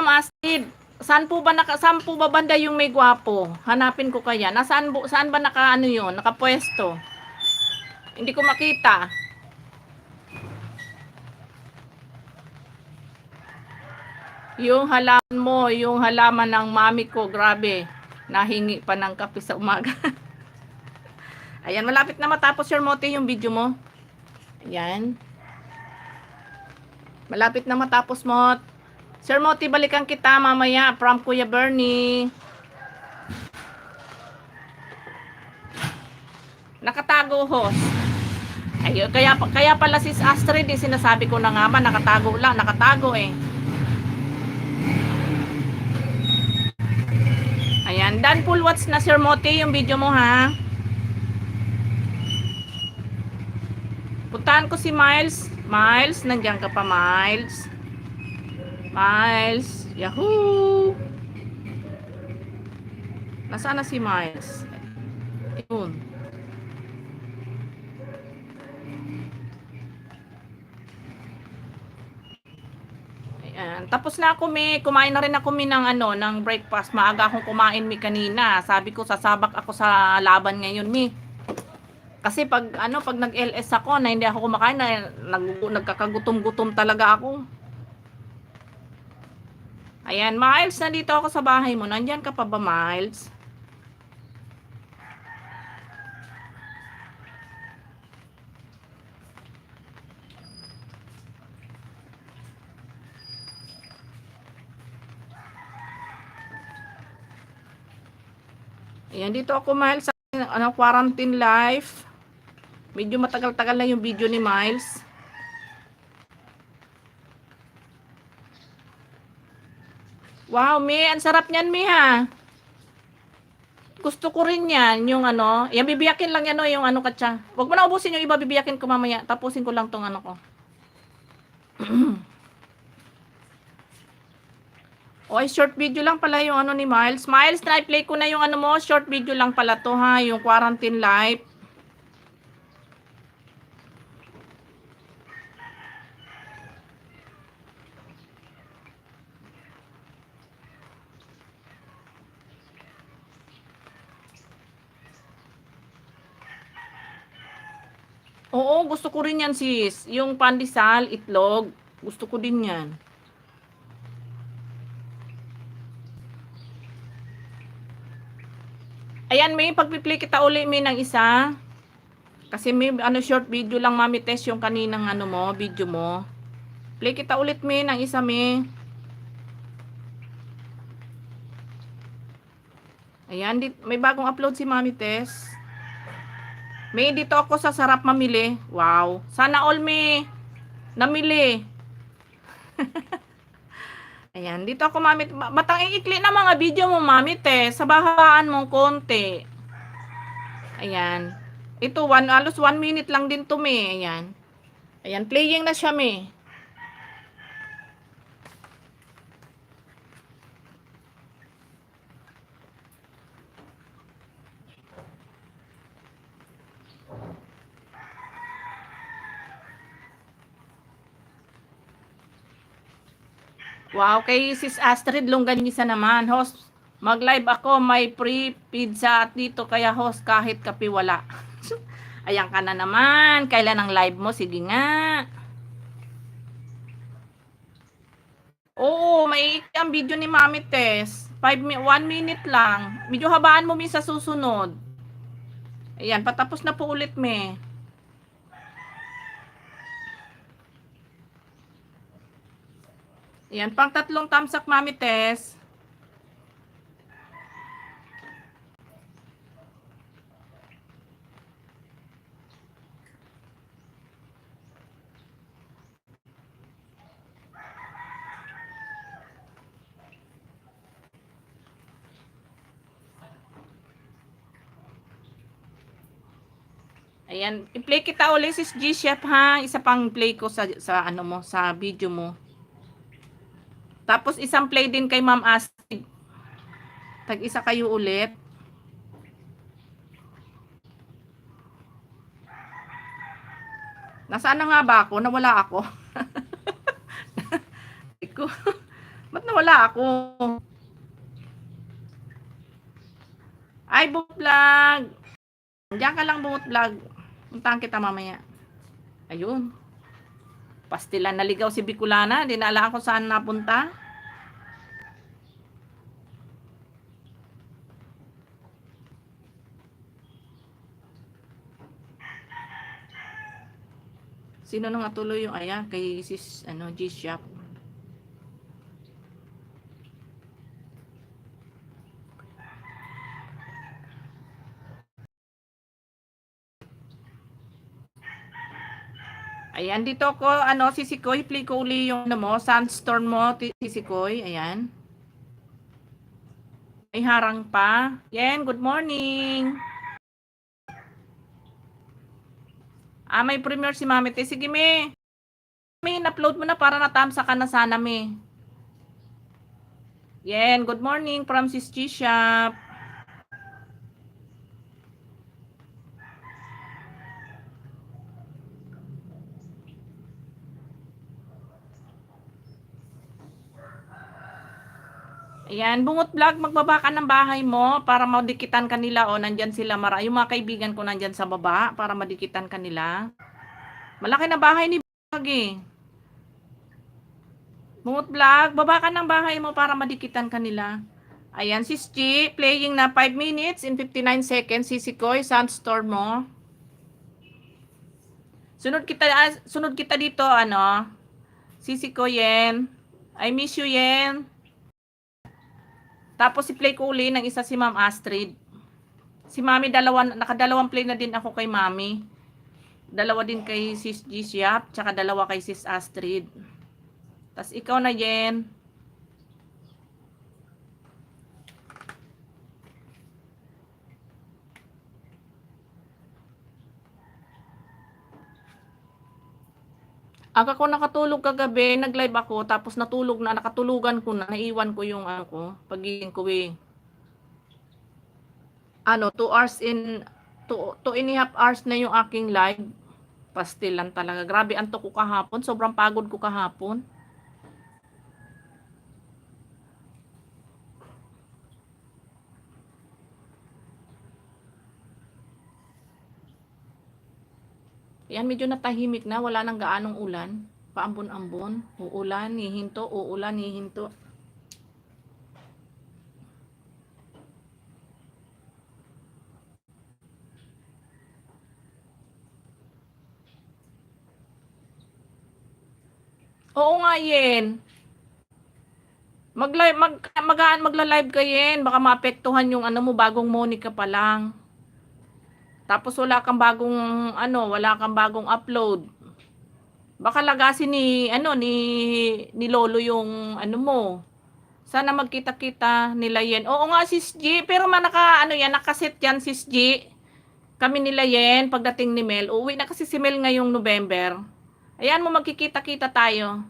Astrid, saan po ba banda yung may guwapo? Hanapin ko kaya. Saan ba naka ano yun? Nakapwesto. Hindi ko makita. Yung halaman mo, yung halaman ng mami ko, grabe. Nahingi pa ng kape sa umaga. Ayan, malapit na matapos, Sir Moti, yung video mo. Ayan. Malapit na matapos, Mot. Sir Moti, balikan kita mamaya from Kuya Bernie. Nakatago, host. Ayun, kaya pala sis Astrid, sinasabi ko na nga ba, nakatago eh. Ayan, done full watch na, Sir Moti, yung video mo ha. Puntahan ko si Miles. Miles, nandiyan ka pa, Miles. Miles, yahoo! Nasaan na si Miles? Ayun. Ayan. Tapos na ako, kumain na rin ako ng breakfast. Maaga akong kumain kanina. Sabi ko, sasabak ako sa laban ngayon, Kasi pag nag-LS ako na hindi ako kumakain, nagkakagutom-gutom talaga ako. Ayan, Miles, nandito ako sa bahay mo. Nandiyan ka pa ba, Miles? Ayan, dito ako, Miles, sa quarantine life. Medyo matagal-tagal na yung video ni Miles. Wow, ang sarap niyan, ha. Gusto ko rin yan, yung yan bibiyakin lang yan, yung katsa. Huwag mo na ubusin yung iba, bibiyakin ko mamaya. Tapusin ko lang tong ko. Oy, short video lang pala yung ni Miles. Miles, try-play ko na yung mo, short video lang pala to ha, yung quarantine life. Oo, gusto ko rin yan, sis. Yung pandesal, itlog. Gusto ko din yan. Ayan, pagpi-play kita uli, ng isa. Kasi short video lang, Mami Tess, yung kaninang video mo. Play kita ulit, ng isa, Ayan, may bagong upload si Mami Tess. May dito ako sa Sarap Mamili. Wow. Sana all may namili. Ayan, dito ako Mami. Batang iikli na mga video mo Mami Tess. Sabahaan mong konti. Ayan. Ito, alos 1 minute lang din to me. Ayan. Ayan, playing na siya me. Wow, kay Sis Astrid Longganisa naman. Host, mag-live ako. May free pizza at dito. Kaya host, kahit kape wala. Ayan ka na naman. Kailan ang live mo? Sige nga. Oo, may ang video ni Mami Tess. 1 minute lang. Medyo habaan mo min sa susunod. Ayan, patapos na po ulit me. Ayan, pang 3 thumbs up Mami Tess. Ayan, i-play kita ulit sis G-Chef ha. Isa pang play ko sa ano mo, sa video mo. Tapos isang play din kay Ma'am Astrid. Tag-isa kayo ulit. Nasaan na nga ba ako? Nawala ako. Ba't nawala ako? Ay, Bumut Vlog. Diyan ka lang, Bumut Vlog. Puntahan kita mamaya. Ayun. Pastilan naligaw si Bicolana. Di na alam kung saan napunta. Sino nang atuloy yung aya kay sis ano G-Shop? Ayan, dito ko, ano, Sisikoy, play ko uli yung, ano mo, Sandstorm mo, Sisikoy, ayan. May harang pa. Yan, good morning. May premiere si Mami Te. Sige, me. Me, in-upload mo na para natamsa ka na sana, me. Yan, good morning from Sis G-Shop. Ayan, Bungot Vlog, magbaba ka ng bahay mo para madikitan kanila o nandyan sila. Yung mga kaibigan ko nandyan sa baba para madikitan kanila. Malaki na bahay ni Vlog eh. Bungot Vlog, baba ka ng bahay mo para madikitan kanila. Ayan, Sis G, playing na 5 minutes and 59 seconds. Sisikoy, Sandstorm mo. Sunod kita dito, ano. Sisikoy, Yen. I miss you, Yen. Tapos i-play ko uli ng isa si Ma'am Astrid. Si Mami, nakadalawang play na din ako kay Mami. Dalawa din kay Sis G-Shop, tsaka dalawa kay Sis Astrid. Tapos ikaw na, Jen. Aga ko nakatulog kagabi, nag-live ako, tapos natulog na, nakatulugan ko na, naiwan ko yung ano ko, pagiging ko eh. 2 hours in, 2.5 hours na yung aking live. Pastilan talaga. Grabe, antok ko kahapon. Sobrang pagod ko kahapon. Yan, medyo natahimik na. Wala nang gaanong ulan. Paambon-ambon. Uulan, hihinto. Uulan, hihinto. Oo nga, Yen. Magla-live ka yen, baka maapektuhan yung ano mo, bagong Monica pa lang. Tapos wala kang bagong upload. Baka lagasin ni Lolo yung ano mo. Sana magkita-kita nila yen. Oo nga, Sis G, pero nakaset yan, Sis G. Kami nila yen, pagdating ni Mel. Uuwi na kasi si Mel ngayong November. Ayan mo, magkikita-kita tayo.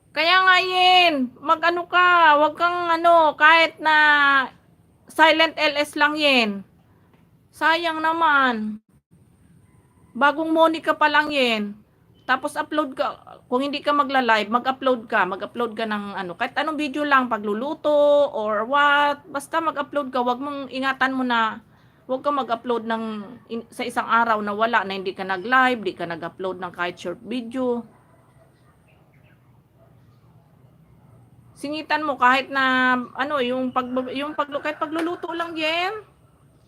Kaya nga yen, mag-ano ka, wag kang kahit na silent LS lang yen. Sayang naman. Bagong Monica pa lang yen. Tapos upload ka, kung hindi ka magla-live, mag-upload ka ng kahit anong video lang, pagluluto or what, basta mag-upload ka, wag mong ingatan mo na, wag ka mag-upload sa isang araw na wala, na hindi ka nag-live, hindi ka nag-upload ng kahit short video. Singitan mo kahit na, kahit pagluluto lang yan,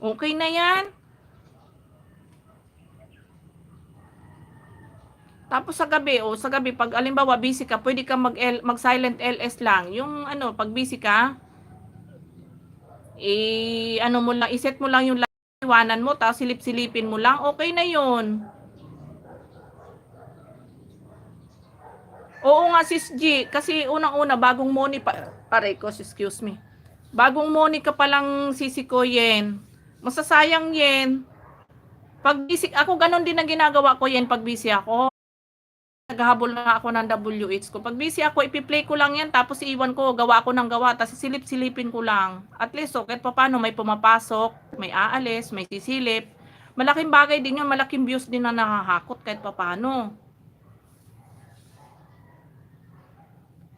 okay na yan. Tapos sa gabi pag alimbawa busy ka, pwede ka mag-silent LS lang. Yung pag busy ka, iset mo lang yung iwanan mo, tapos silip-silipin mo lang, okay na yun. Oo nga, Sis G, kasi unang-una, bagong Moni excuse me. Bagong Moni ka palang sisikoyin. Masasayang yen. Pag busy, ako ganon din ang ginagawa ko yen pag busy ako. Naghahabol na ako ng WH ko. Pag busy ako, ipi-play ko lang yan, tapos iiwan ko, gawa ko ng gawa, tapos silip-silipin ko lang. At least, kahit pa paano, may pumapasok, may aalis, may sisilip. Malaking bagay din yun, malaking views din na nakahakot kahit pa paano.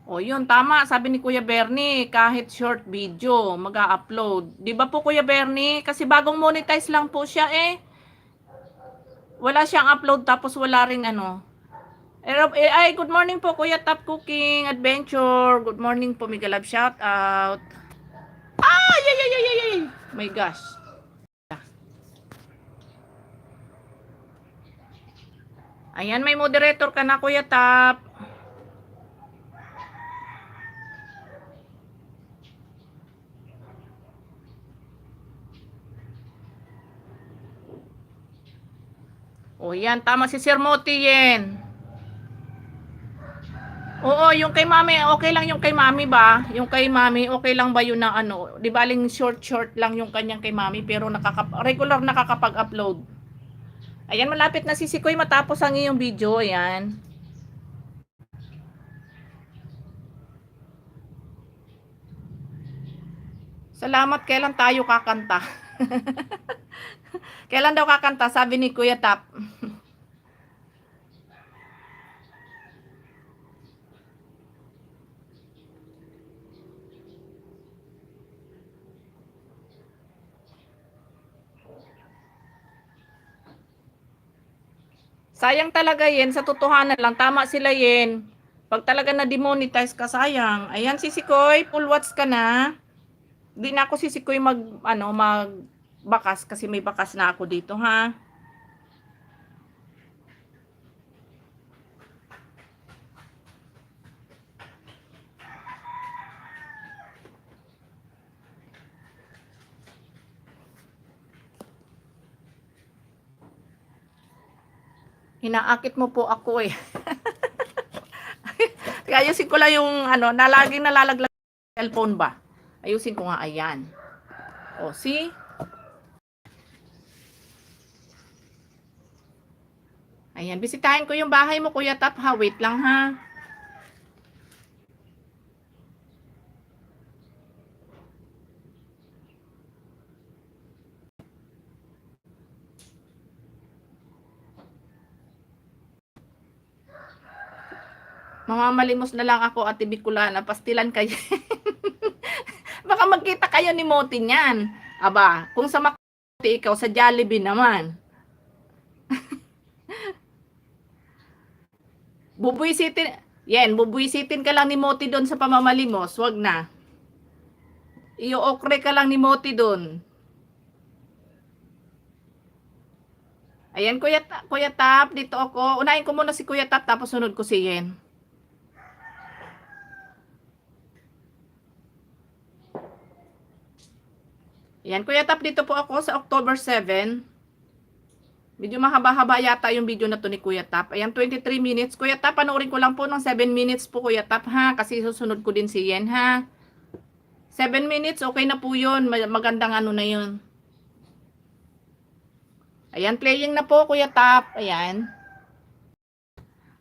O yun, tama, sabi ni Kuya Bernie, kahit short video, mag-a-upload. Di ba po Kuya Bernie? Kasi bagong monetize lang po siya eh. Wala siyang upload, tapos wala ring Ay, good morning po Kuya Top Cooking Adventure. Good morning po, Mega Love, shout out. Ay, ay, ay, ay, ay. My gosh. Ayan, may moderator ka na Kuya Top. O yan, tama si Sir Moti yan. Oo, yung kay Mami, okay lang yung kay Mami ba? Yung kay Mami, okay lang ba yun na di ba aling short lang yung kanyang kay Mami, pero regular nakakapag-upload. Ayan, malapit na si Sikoy matapos ang iyong video, ayan. Salamat, kailan tayo kakanta? Kailan daw kakanta, sabi ni Kuya Tap. Sayang talaga yan, sa totohanan lang, tama sila yan. Pag talaga na-demonetize ka, sayang. Ayan, si Sikoy, full watch ka na. Di na ako si Sikoy magbakas kasi may bakas na ako dito, ha? Inaakit mo po ako eh. Ayusin ko lang yung laging nalalaglag cellphone ba. Ayusin ko nga, ayan. O, see? Ayan, bisitahin ko yung bahay mo, Kuya Tap, ha? Wait lang, ha? Mamamalimos na lang ako, Ate Bicolana, pastilan kayo. Baka magkita kayo ni Moti niyan. Aba, kung sa Makati ikaw, sa Jollibee naman. Bubuisitin ka lang ni Moti doon sa pamamalimos, wag na. Iyo-okre ka lang ni Moti doon. Ayan, Kuya Tap, dito ako. Unahin ko muna si Kuya Tap, tapos sunod ko si Yen. Ayan, Kuya Tap, dito po ako sa October 7. Medyo mahaba-haba yata yung video na to ni Kuya Tap. Ayan, 23 minutes. Kuya Tap, panoorin ko lang po ng 7 minutes po, Kuya Tap, ha? Kasi susunod ko din si Yen, ha? 7 minutes, okay na po yun. Magandang ano na yun. Ayan, playing na po, Kuya Tap. Ayan.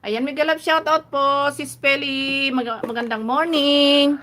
Ayan, mega love shoutout po, Sis Peli. Magandang morning.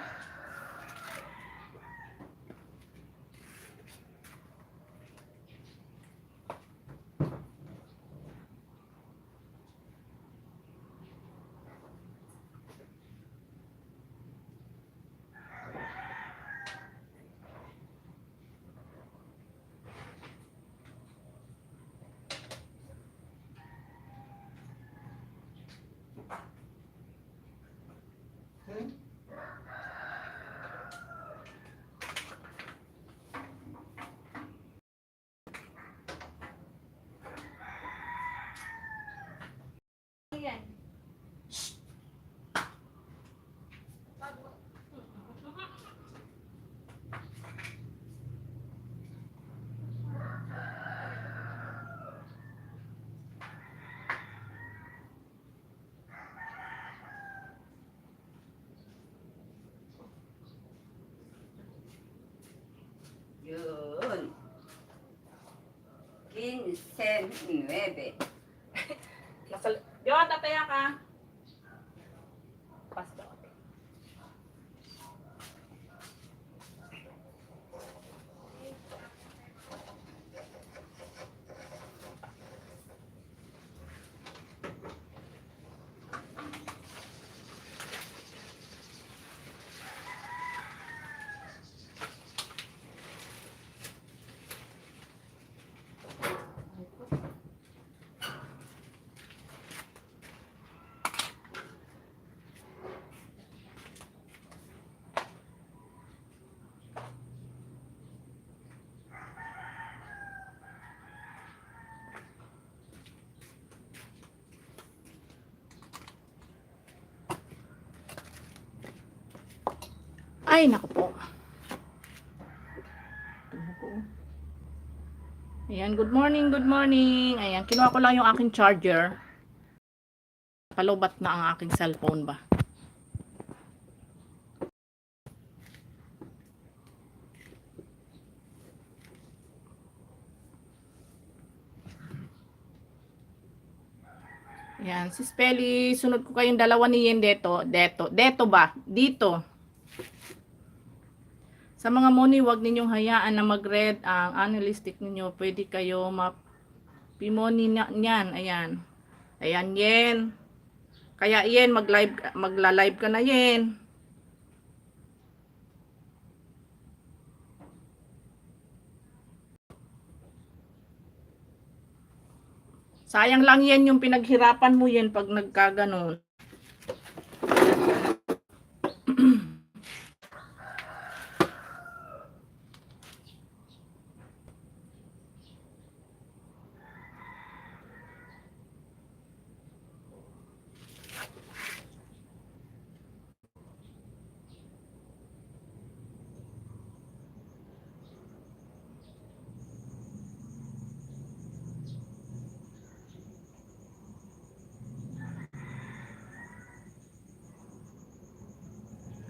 Ayan. Yun. 15:09. Yo, tataya ka. Pasto. Ay, naku po. Ayan, good morning, good morning. Ayan, kinuha ko lang yung aking charger. Palubat na ang aking cellphone ba. Ayan, si Spelly, sunod ko kayong dalawa ni Yen deto ba? Dito. Sa mga money, wag ninyong hayaan na mag-red ang analytic ninyo. Pwede kayo mapimoni niyan. Ayan. Ayan, Yen. Kaya Yen, magla-live ka na Yen. Sayang lang yan yung pinaghirapan mo Yen pag nagkaganon.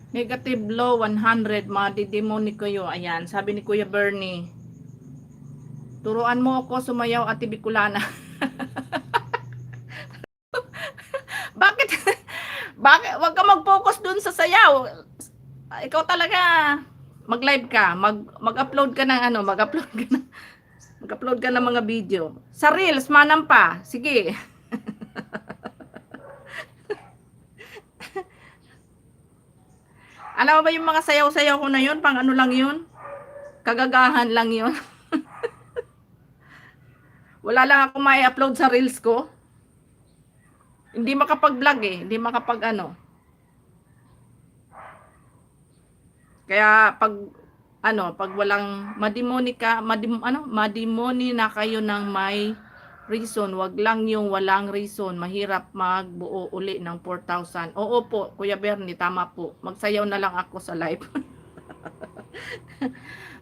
Negative low 100, madidemoni kayo. Ayan, sabi ni Kuya Bernie. Turuan mo ako sumayaw, Ate Bicolana. Bakit? Bakit? Wag ka mag-focus dun sa sayaw. Ikaw talaga mag-live ka, mag-upload ka ng ano, mag-upload ka ng mga video. Sa Reels manam pa. Sige. Alam mo ba yung mga sayaw-sayaw ko na yun? Pang ano lang yun? Kagagahan lang yun. Wala lang ako may upload sa Reels ko. Hindi makapag-vlog eh. Hindi makapag ano. Kaya pag walang madimoni na kayo ng may reason, wag lang yung walang reason, mahirap magbuo uli ng 4,000. Oo po, Kuya Bernie, tama po. Magsayaw na lang ako sa live.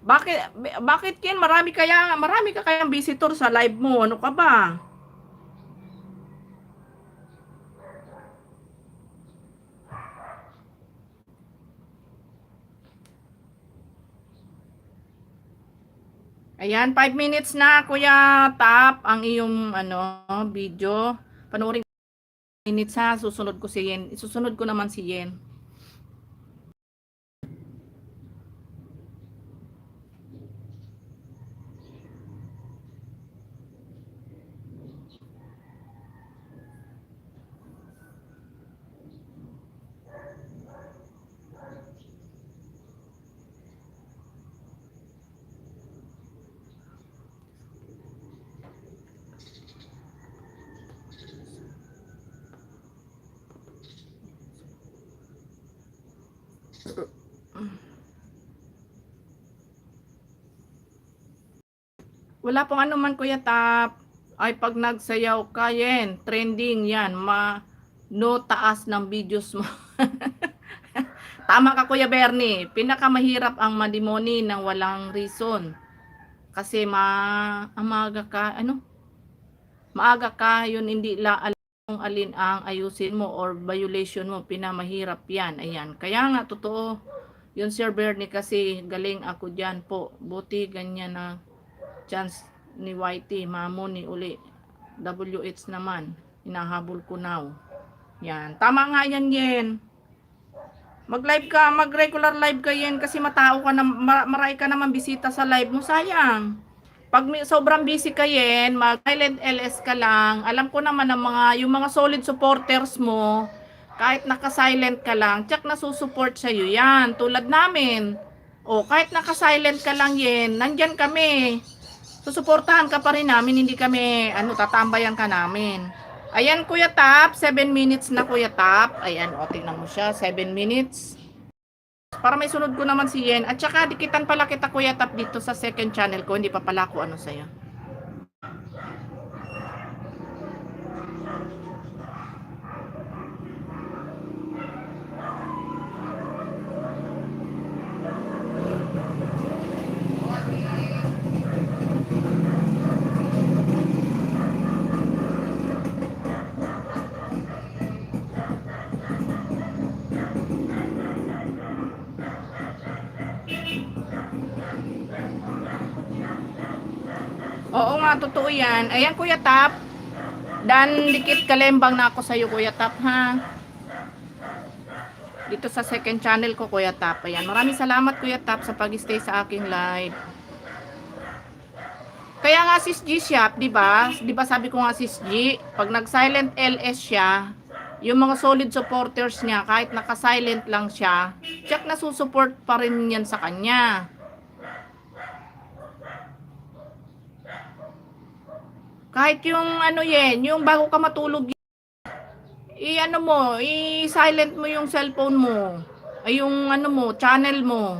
Bakit Ken? Marami ka kayang visitor sa live mo. Ano ka ba? Ayan, 5 minutes na Kuya Tap ang iyong video. Panoorin minutes ha, susunod ko si Yen. Susunod ko naman si Yen. Wala pong anuman Kuya Tap. Ay pag nagsayaw ka Yen, trending yan. No taas ng videos mo. Tama ka Kuya Bernie. Pinakamahirap ang madimoni ng walang reason. Kasi maaga ka, yun hindi alam kung alin ang ayusin mo or violation mo, pinamahirap yan. Ayan. Kaya nga, totoo. Yun Sir Bernie kasi galing ako dyan po. Buti ganyan na chance ni YT, mamo ni uli. WH naman. Hinahabol ko now. Yan. Tama nga yan, Yen. Mag-live ka, mag-regular live ka Yen kasi matao ka na, maray ka naman bisita sa live mo, sayang. Pag sobrang busy ka Yen, mag-silent LS ka lang. Alam ko naman ang yung mga solid supporters mo, kahit naka-silent ka lang, tsak nasusupport sa'yo yan, tulad namin. O, kahit naka-silent ka lang Yen, nandyan kami. Susuportahan ka pa rin namin, hindi kami, tatambayan ka namin. Ayan, Kuya Tap, 7 minutes na Kuya Tap. Ayan, o, tingnan mo siya, 7 minutes. Para may sunod ko naman si Yen. At saka, dikitan pala kita Kuya Tap dito sa second channel ko. Hindi pa pala ako sa'yo. Oo nga, totoo yan. Ayan, Kuya Tap. Dan, dikit kalembang na ako sa'yo, Kuya Tap, ha? Dito sa second channel ko, Kuya Tap. Ayan, maraming salamat, Kuya Tap, sa pag-stay sa aking live. Kaya nga, Sis G Shop, di ba? Di ba sabi ko nga, Sis G, pag nag-silent LS siya, yung mga solid supporters niya, kahit naka-silent lang siya, check na susupport pa rin yan sa kanya. Kahit yung Yen, yung bago ka matulog, i-silent mo yung cellphone mo. Ay yung channel mo.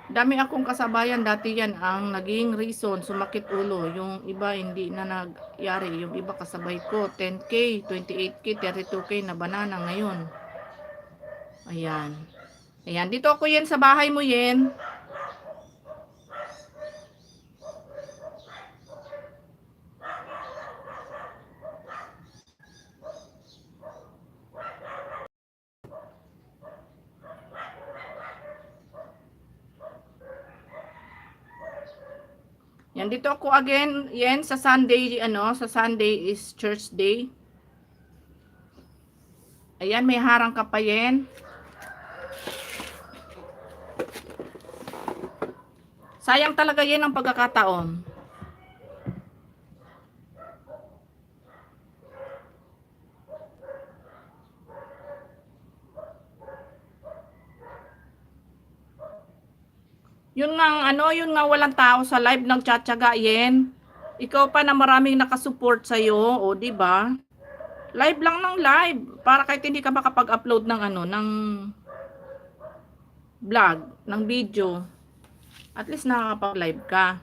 Dami akong kasabayan dati yan ang naging reason, sumakit ulo. Yung iba hindi na nagyari. Yung iba kasabay ko, 10K, 28K, 32K na banana ngayon. Ayan. Ayan, dito ako Yen sa bahay mo Yen. Yan, dito ako again, yan, sa Sunday, sa Sunday is church day. Ayan, may harang ka pa yan. Sayang talaga yan ang pagkakataon. Yun nga walang tao sa live nagtsatsaga yan. Ikaw pa na maraming nakasupport sa'yo, o di ba? Live lang ng live para kahit hindi ka makapag-upload ng ng vlog, ng video. At least nakakapag-live ka.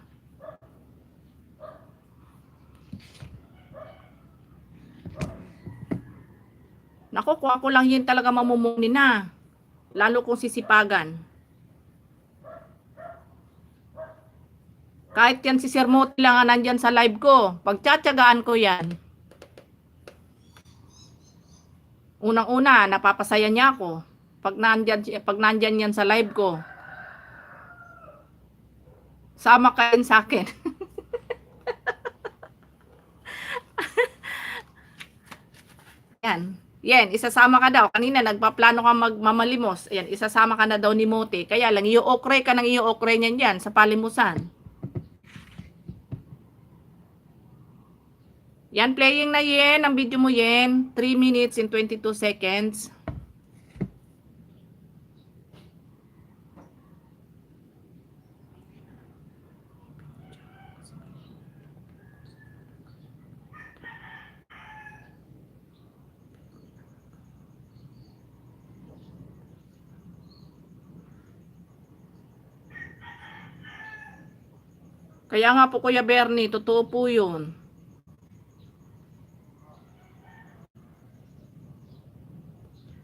Naku, kung ako lang yun talaga mamumuni na. Lalo kong sisipagan. Kahit yan si Sir Moti lang ang nandyan sa live ko, pagtsatsagaan ko yan. Unang-una, napapasaya niya ako. Pag nandyan yan sa live ko, sama ka rin sa akin. Yan. Yan, isasama ka daw. Kanina nagpaplano ka magmamalimos. Ayan, isasama ka na daw ni Moti. Kaya lang, i-okray ka ng i-okray niyan dyan sa palimusan. Yan, playing na yan. Ang video mo yan. 3 minutes and 22 seconds. Kaya nga po Kuya Bernie, totoo po yun.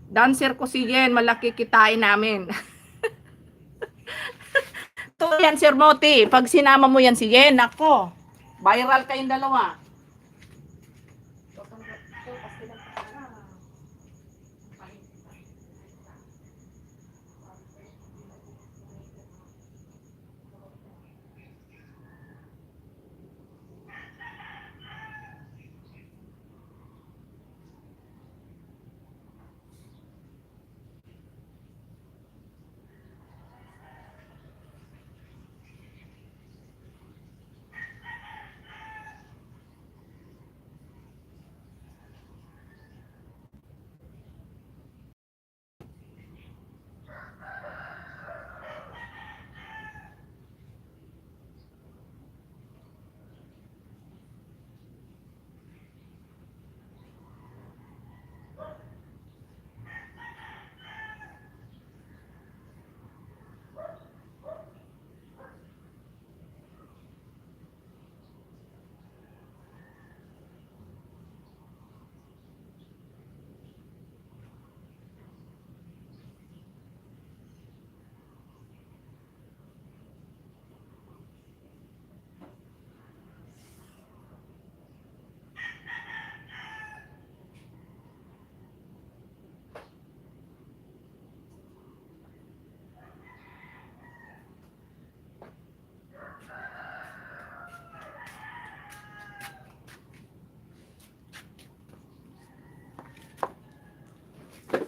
Dancer ko si Jen, malaki kitain namin. Ito yan, Sir Moti. Pag sinama mo yan si Jen, ako, viral kayong dalawa.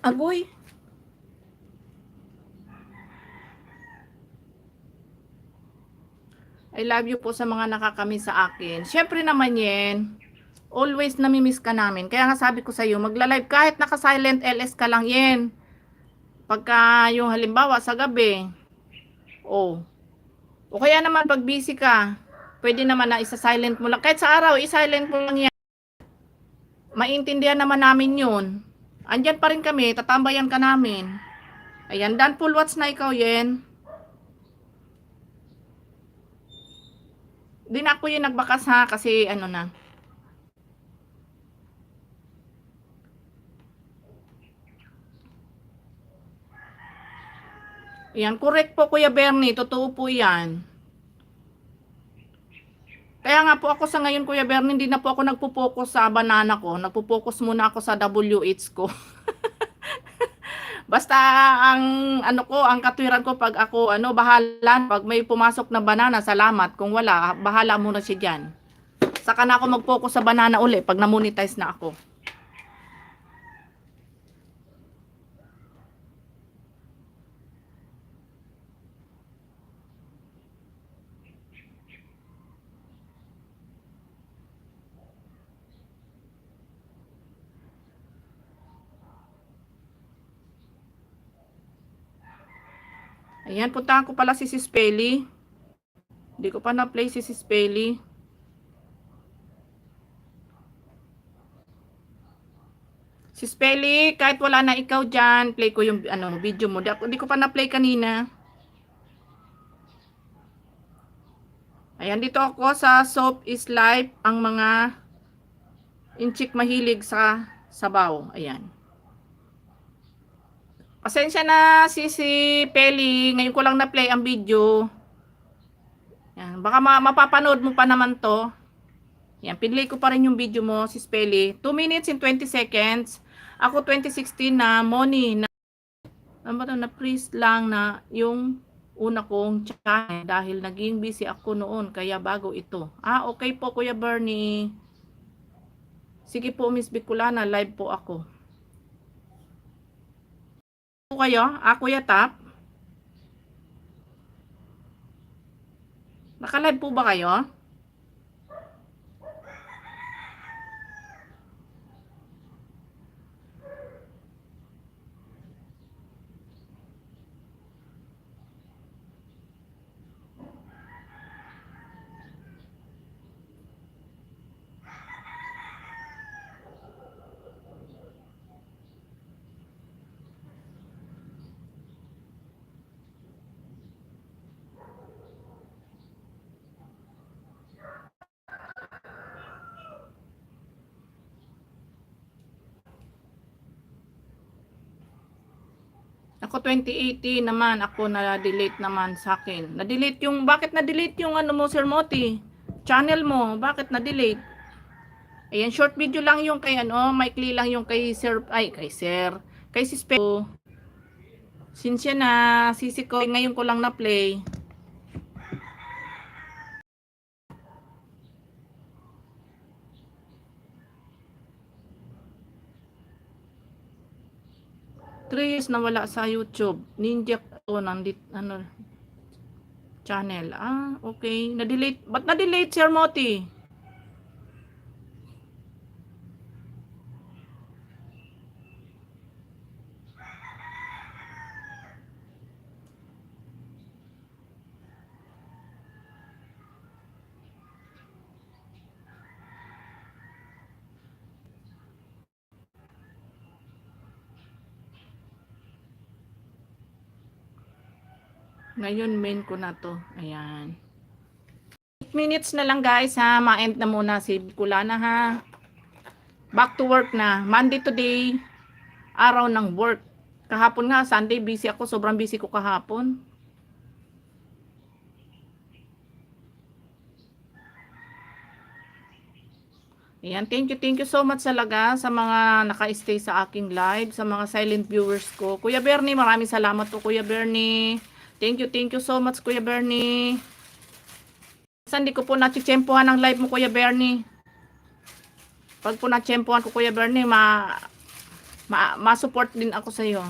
Agoy. I love you po sa mga nakakamiss sa akin. Siyempre naman yan, always namimiss ka namin. Kaya nga sabi ko sa iyo, magla-live kahit naka-silent LS ka lang yan. Pagka yung halimbawa sa gabi, o kaya naman pag busy ka, pwede naman na isa-silent mo lang. Kahit sa araw, isa-silent mo lang yan. Maintindihan naman namin yun. Andyan pa rin kami, tatambayan ka namin. Ayan, dan full watch na ikaw, Yen. Di na ako yung nagbakas ha, kasi ano na. Ayan, correct po Kuya Bernie, totoo po yan. Kaya nga po ako sa ngayon Kuya Bernie, hindi na po ako nagpo-focus sa banana ko. Nagpo-focus muna ako sa WH ko. Basta ang ano ko, ang katwiran ko pag ako bahala, pag may pumasok na banana, salamat. Kung wala, bahala muna siya diyan. Saka na ako mag-focus sa banana uli pag na-monetize na ako. Ayan, puntahan ko pala si Sis Peli. Hindi ko pa na-play si Sis Peli. Sis Peli, kahit wala na ikaw dyan, play ko yung video mo. Hindi ko pa na-play kanina. Ayan, dito ako sa Soap is Life, ang mga inchik mahilig sa sabaw. Ayan. Pasensya na si Peli. Ngayon ko lang na-play ang video. Yan. Baka mapapanood mo pa naman to. Yan. Pinlay ko pa rin yung video mo, si Peli. 2 minutes and 20 seconds. Ako 2016 na Moni. Ano ba ito? Na-freeze lang na yung una kong channel dahil naging busy ako noon. Kaya bago ito. Okay po, Kuya Bernie. Sige po, Miss Bicolana. Live po ako. Kayo? Kuya Tap? Naka-live po ba kayo? Ako 2018 naman, ako na-delete naman sa akin. Na-delete yung, bakit na-delete yung ano mo, Sir Moti? Channel mo, bakit na-delete? Ayan, short video lang yung kay ano, maikli lang yung kay Sir, kay si Spe. Sinsya na, sisi ko, ngayon ko lang na-play. Years na wala sa YouTube. Ninja to ano channel. Okay. Na-delete. Ba't na-delete, Sir Moti? Ngayon, main ko na to. Ayan. 8 minutes na lang guys ha. Ma-end na muna si Bicolana ha. Back to work na. Monday today. Araw ng work. Kahapon nga, Sunday, busy ako. Sobrang busy ko kahapon. Ayan, thank you so much talaga sa mga naka-stay sa aking live, sa mga silent viewers ko. Kuya Bernie, maraming salamat po Kuya Bernie. Thank you so much Kuya Bernie. Hindi ko po na-tsempohan ang live mo Kuya Bernie. Pag po na-tsempohan ko Kuya Bernie, ma-support din ako sa iyo.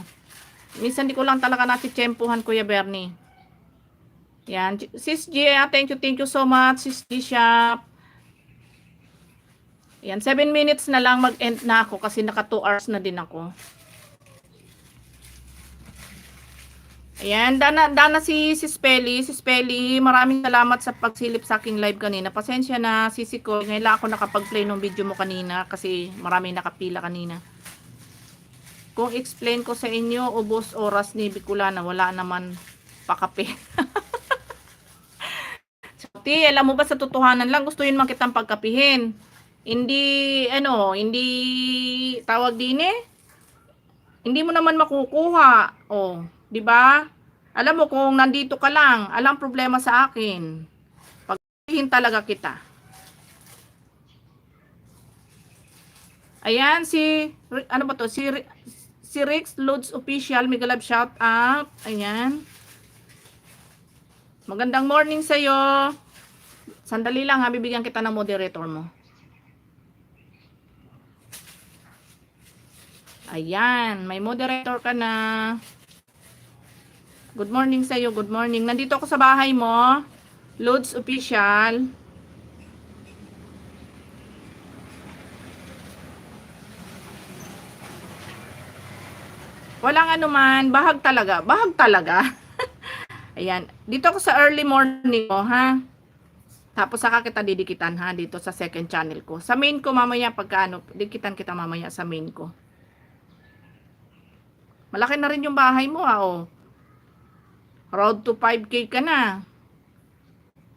Minsan di ko lang talaga na-tsempohan Kuya Bernie. Yan, Sis G, thank you so much Sis G Shop. Yan, 7 minutes na lang mag-end na ako kasi naka 2 hours na din ako. Ayan, dana si Peli. Sis Peli, maraming salamat sa pagsilip sa aking live kanina. Pasensya na, sisi ko. Ngayon lang ako nakapag-play ng video mo kanina kasi maraming nakapila kanina. Kung explain ko sa inyo, ubos oras ni Bicolana, wala naman pakape. Ti, alam mo ba sa totohanan lang, gusto yun man kitang pagkapihin. Hindi tawag din hindi mo naman makukuha. Di ba? Alam mo kung nandito ka lang, alam problema sa akin. Pagpihin talaga kita. Ayan ano ba to? Si Rex Loads Official, mega love shout out. Ayan. Magandang morning sa iyo. Sandali lang ha, bibigyan kita ng moderator mo. Ayan, may moderator ka na. Good morning sa iyo, good morning. Nandito ako sa bahay mo. Loads Official. Walang anuman, bahag talaga. Bahag talaga. Ayan, dito ako sa early morning mo, ha? Tapos saka kita didikitan, ha? Dito sa second channel ko. Sa main ko mamaya, dikitan kita mamaya sa main ko. Malaki na rin yung bahay mo, ha, Road to 5K ka na.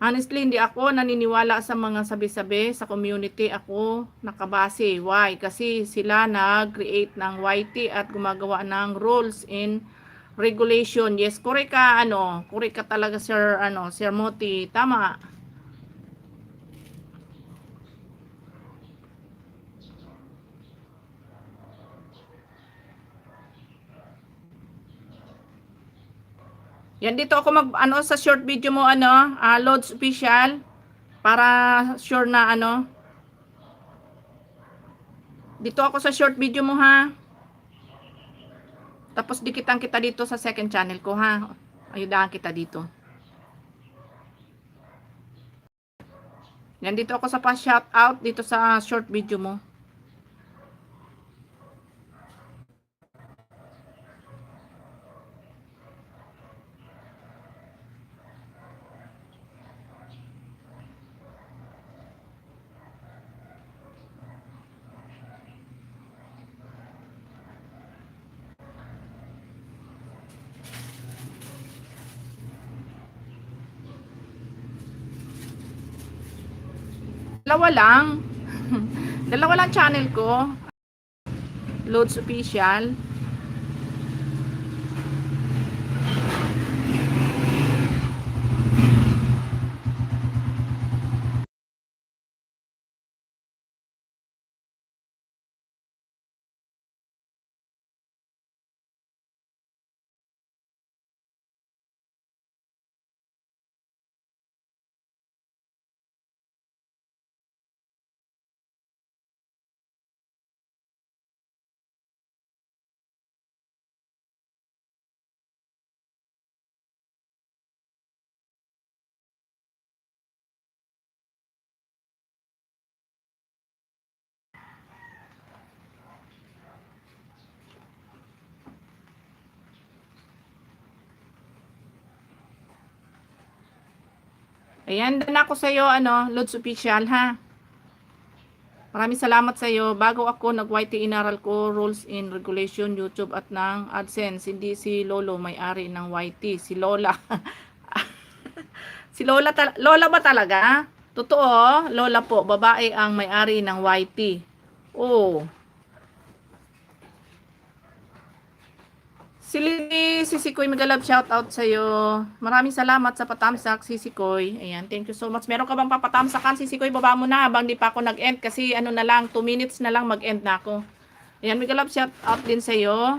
Honestly, hindi ako naniniwala sa mga sabi-sabi sa community. Ako nakabase. Why? Kasi sila nag-create ng YT at gumagawa ng rules in regulation. Yes, correct ka, correct ka talaga, Sir, Sir Moti. Tama. Yan, dito ako sa short video mo, Lods Official, para sure na, dito ako sa short video mo, ha. Tapos dikitan kita dito sa second channel ko, ha. Ayudahan kita dito. Yan, dito ako sa pa-shout out dito sa short video mo. Dalawa lang. Dalawa lang channel ko. Loads Official. Ayan, dan ako sa iyo, Loads Official, ha. Maraming salamat sa iyo. Bago ako nag-YT, inaral ko rules in regulation YouTube at ng AdSense. Hindi si Lolo may-ari ng YT, si Lola. Si Lola, Lola ba talaga? Totoo, Lola po, babae ang may-ari ng YT. Oh. Sisikoy, Magalab, shout out sa iyo. Maraming salamat sa patamsak, Sisikoy. Ayan, thank you so much. Meron ka bang papatamsakan, Sisikoy? Baba mo na habang di pa ako nag-end kasi na lang, 2 minutes na lang mag-end na ako. Ayan, Magalab, shout out din sa iyo.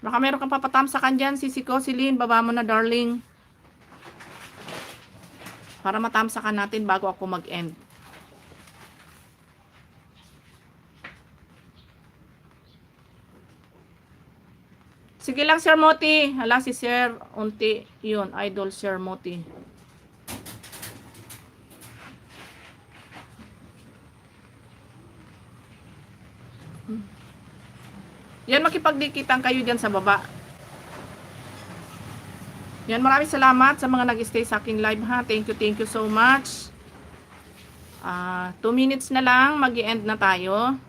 Baka meron kang papatamsakan dyan, Sisiko, Silin, baba mo na, darling. Para matamsakan natin bago ako mag-end. Sige lang, Sir Moti. Hala, si Sir Unti. Yun, idol Sir Moti. Yan, makipagdikitan kayo dyan sa baba. Yan, maraming salamat sa mga nag-stay sa aking live, ha. Thank you so much. 2 minutes na lang, mag-i-end na tayo.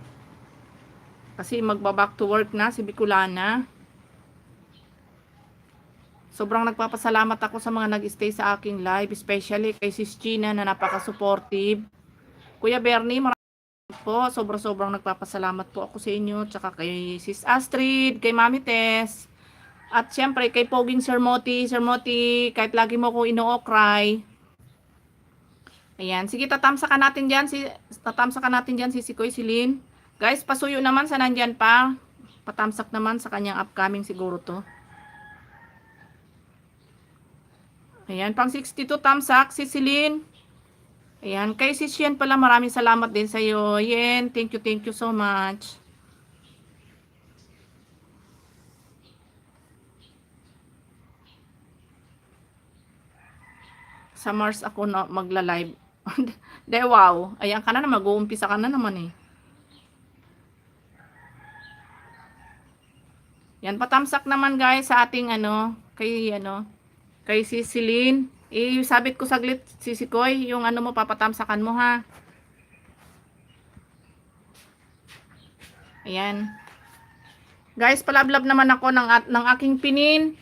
Kasi magba-back to work na si Bicolana. Sobrang nagpapasalamat ako sa mga nag-stay sa aking live, especially kay Sis Gina na napaka-supportive. Kuya Bernie, maraming po. Sobrang nagpapasalamat po ako sa inyo. Tsaka kay Sis Astrid, kay Mami Tess. At syempre kay Poging Sir Moti. Sir Moti, kahit lagi mo ko ino-cry. Ayan, sige, tatamsakan natin dyan si Sikoy Silin. Guys, pasuyo naman sa nandyan pa. Patamsak naman sa kanyang upcoming siguro to. Ayan, pang 62 tamsak, si Celine. Ayan, kay si Shen pala, maraming salamat din sa iyo. Yen, thank you so much. Sa Mars ako na magla-live. De wow, ayan ka na mag-uumpisa ka na naman eh. Yan, patamsak naman guys sa ating kay si Celine. Sabit ko saglit, Sisikoy, yung mo, papatamsakan mo, ha. Ayan. Guys, palablab naman ako ng aking pinin.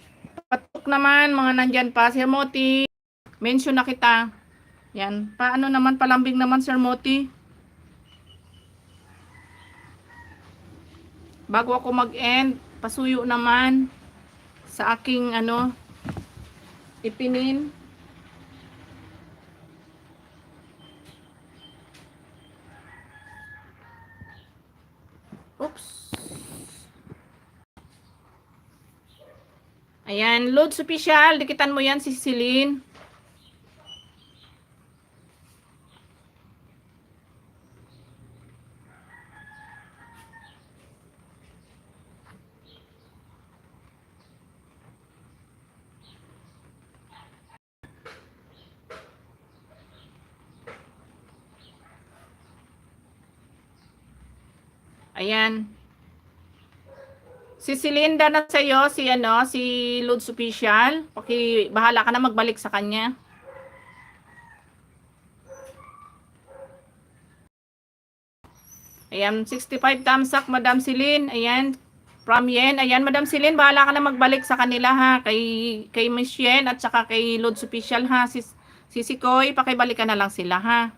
Patok naman, mga nandyan pa. Sir Moti, mention na kita. Yan. Paano naman, palambing naman, Sir Moti. Bago ako mag-end, pasuyo naman sa aking ipinin. Oops. Ayan, Lods Official, dikitan mo yan si Celine. Ayan. Si Celinda na sa'yo, si Lods Official. Bahala ka na magbalik sa kanya. Ayan, 65 thumbs up, Madam Celine. Ayan, from Yen. Ayan, Madam Celine, bahala ka na magbalik sa kanila ha. Kay Miss Yen at saka kay Lods Official ha. Si Sikoy, pakibalikan na lang sila ha.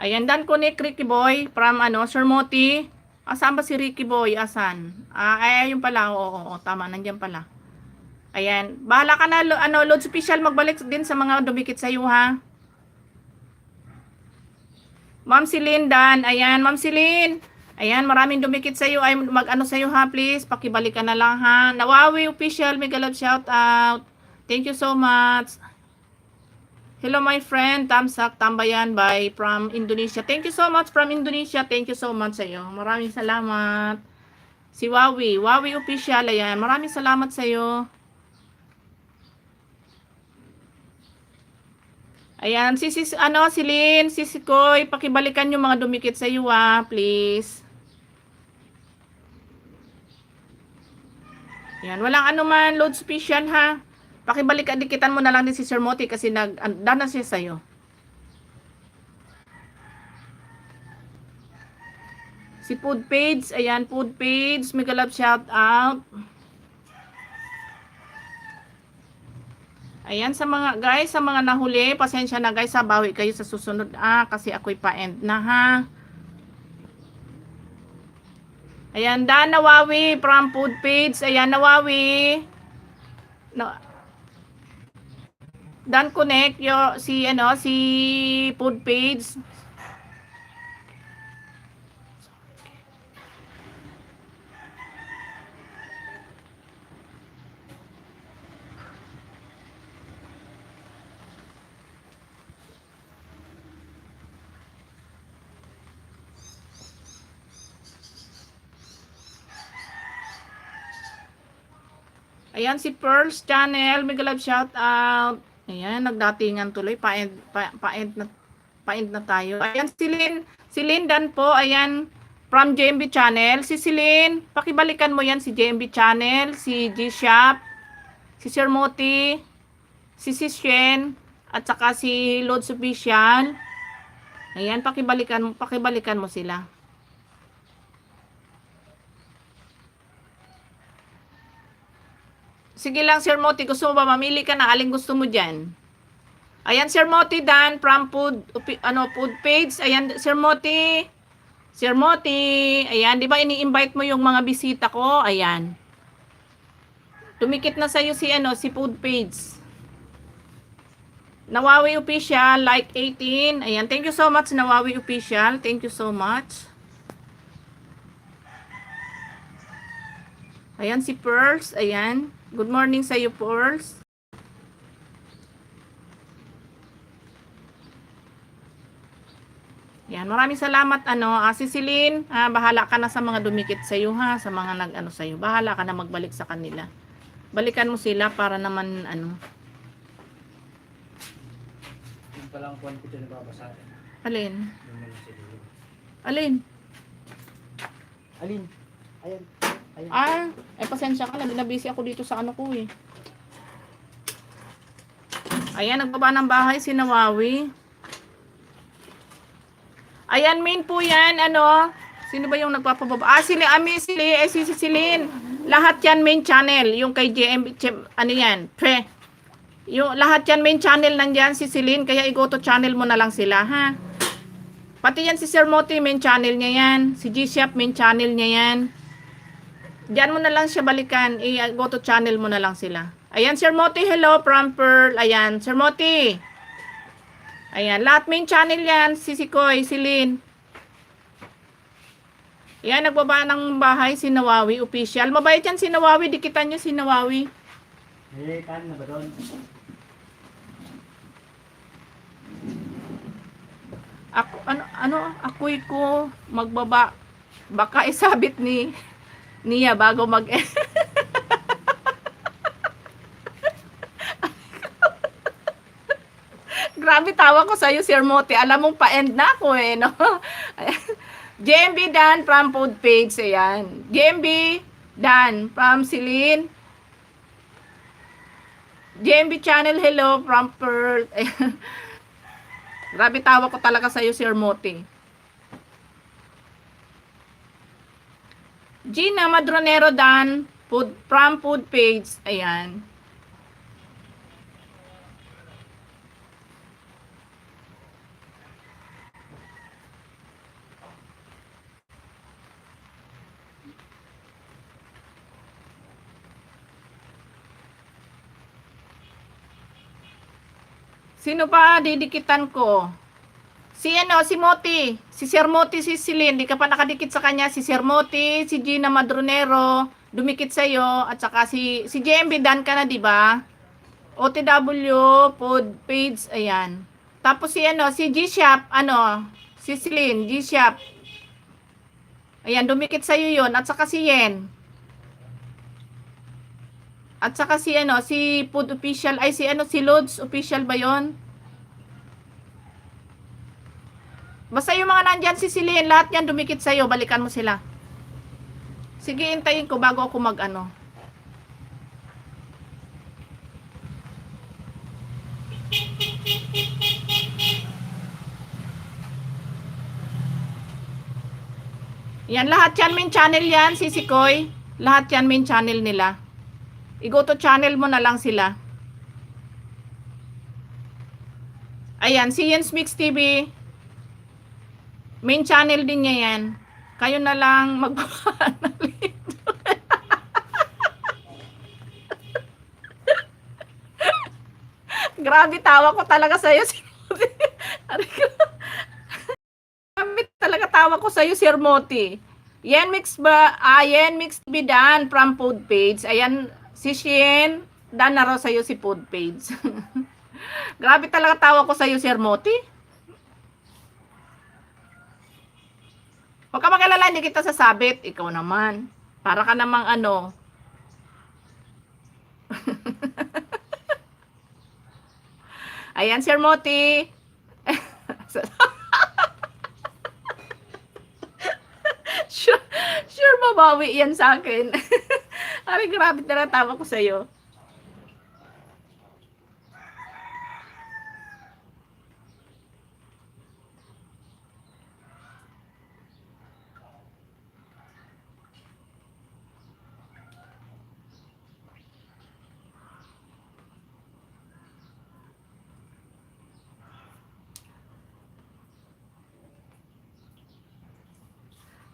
Ayan, Dan Connect Ricky Boy from Sir Moti. Asan ba si Ricky Boy? Asan? Ayun pala. Oo, tama, nandiyan pala. Ayan, bahala ka na Lods Official, magbalik din sa mga dumikit sa iyo ha. Ma'am Celine Dan, ayan, Ma'am Celine. Ayan, maraming dumikit sa iyo, ay sa iyo ha, please. Pakibalikan na lang ha. Nawawi Official, mega love shout out. Thank you so much. Hello my friend, thumbs up, tambayan by from Indonesia. Thank you so much from Indonesia. Thank you so much sa iyo. Maraming salamat. Si Wawi Official, ayan. Maraming salamat sa iyo. Ayan, Celine, si Sikoy, pakibalikan yung mga dumikit sa iyo please. Ayan, walang anuman, Lods Official ha. Dikitan mo na lang din si Sir Moti kasi dana siya sa'yo. Si Food Page, ayan, Food Page, mega love shout out. Ayan, sa mga nahuli, pasensya na guys, bawi kayo sa susunod kasi ako'y pa-end na ha. Ayan, Dan Nawawi from Food Page, ayan, Nawawi. Dan Connect si Food Page. Ayan, si Pearls Channel, mega love shout out. Ayan, nagdatingan tuloy, pa-end na tayo. Ayan, si Lindan po, ayan, from JMB Channel. Si Celine, pakibalikan mo yan si JMB Channel, si G-Shop, si Sir Moti, si Shen, at saka si Lods Official. Ayan, pakibalikan mo sila. Sige lang, Sir Moti, gusto mo ba mamili ka na? Aling gusto mo dyan? Ayan, Sir Moti Dan from Food Page. Ayan, Sir Moti. Ayan, di ba ini-invite mo yung mga bisita ko? Ayan. Tumikit na sa'yo si Food Page. Nawawi Official, like 18. Ayan, thank you so much, Nawawi Official. Thank you so much. Ayan, si Pearls. Ayan. Good morning sa iyo, Pearls. Yan, maraming salamat si Celine, bahala ka na sa mga dumikit sa iyo ha, sa mga sa iyo. Bahala ka na magbalik sa kanila. Balikan mo sila para naman Yung palang kuwan ko dyan nababasa. Alin? Yung may sililo. Alin? Alin? Ayan. Pasensya ka, nabisi ako dito sa ko eh. Ayan, nagbaba ng bahay si Nawawi. Ayan, main po yan, Sino ba yung nagpapababa? Si Celine. Lahat yan main channel. Yung kay ano yan? Yung lahat yan main channel nandyan si Celine. Kaya i-go to channel mo na lang sila, ha? Pati yan si Sir Moti, main channel niya yan. Si G-Shop, main channel niya yan. Diyan mo na lang siya balikan. I-go to channel mo na lang sila. Ayan, Sir Moti, hello from Pearl. Ayan, Sir Moti. Ayan, lahat main channel yan. Si Sikoy, si Lynn. Yan, nagbaba ng bahay si Nawawi, official. Mabait yan si Nawawi, dikitan nyo si Nawawi. Eh, kan na ba doon? Ako'y ko magbaba. Baka isabit niya bago mag Grabe tawa ko sa'yo, Sir Mote. Alam mong pa-end na ako eh, no? JMB Dan from food page, ayan. JMB Dan from Celine. JMB channel, hello from Pearl. Grabe tawa ko talaga sa'yo, Sir Mote. Gina Madronero Dan from food page, ayan. Sino pa didikitan ko? Si Moti. Si Sir Moti, si Celine. Di ka pa nakadikit sa kanya. Si Sir Moti, si Gina Madronero. Dumikit sa'yo. At saka si JMB Dan ka na, di ba? OTW, Food Page, ayan. Tapos si G-Shop, si Celine, G-Shop. Ayan, dumikit sa'yo yun. At saka si Yen. At saka si Food Official, si Lods Official ba yon? Basta yung mga nandyan si Celine, lahat yan dumikit sa'yo, balikan mo sila. Sige, hintayin ko bago ako Yan, lahat yan main channel yan, si Sikoy. Lahat yan main channel nila. I-go to channel mo na lang sila. Ayan, si Jens Mix TV. Main channel din niya yan. Kayo na lang magpapaanalit. Grabe, tawa ko talaga sa'yo. Grabe talaga tawa ko sa'yo, Sir Moti. Yan Mix TV Dan from Food Page. Ayan, si Shin, Dan na raw sa'yo si Food Page. Grabe talaga tawa ko sa'yo, Sir Moti. Huwag ka mag-alala, hindi kita sasabit. Ikaw naman. Para ka namang Ayan, Sir Moti. Sure mabawi yan sa akin. Ay, grabe na tawa ko sa'yo.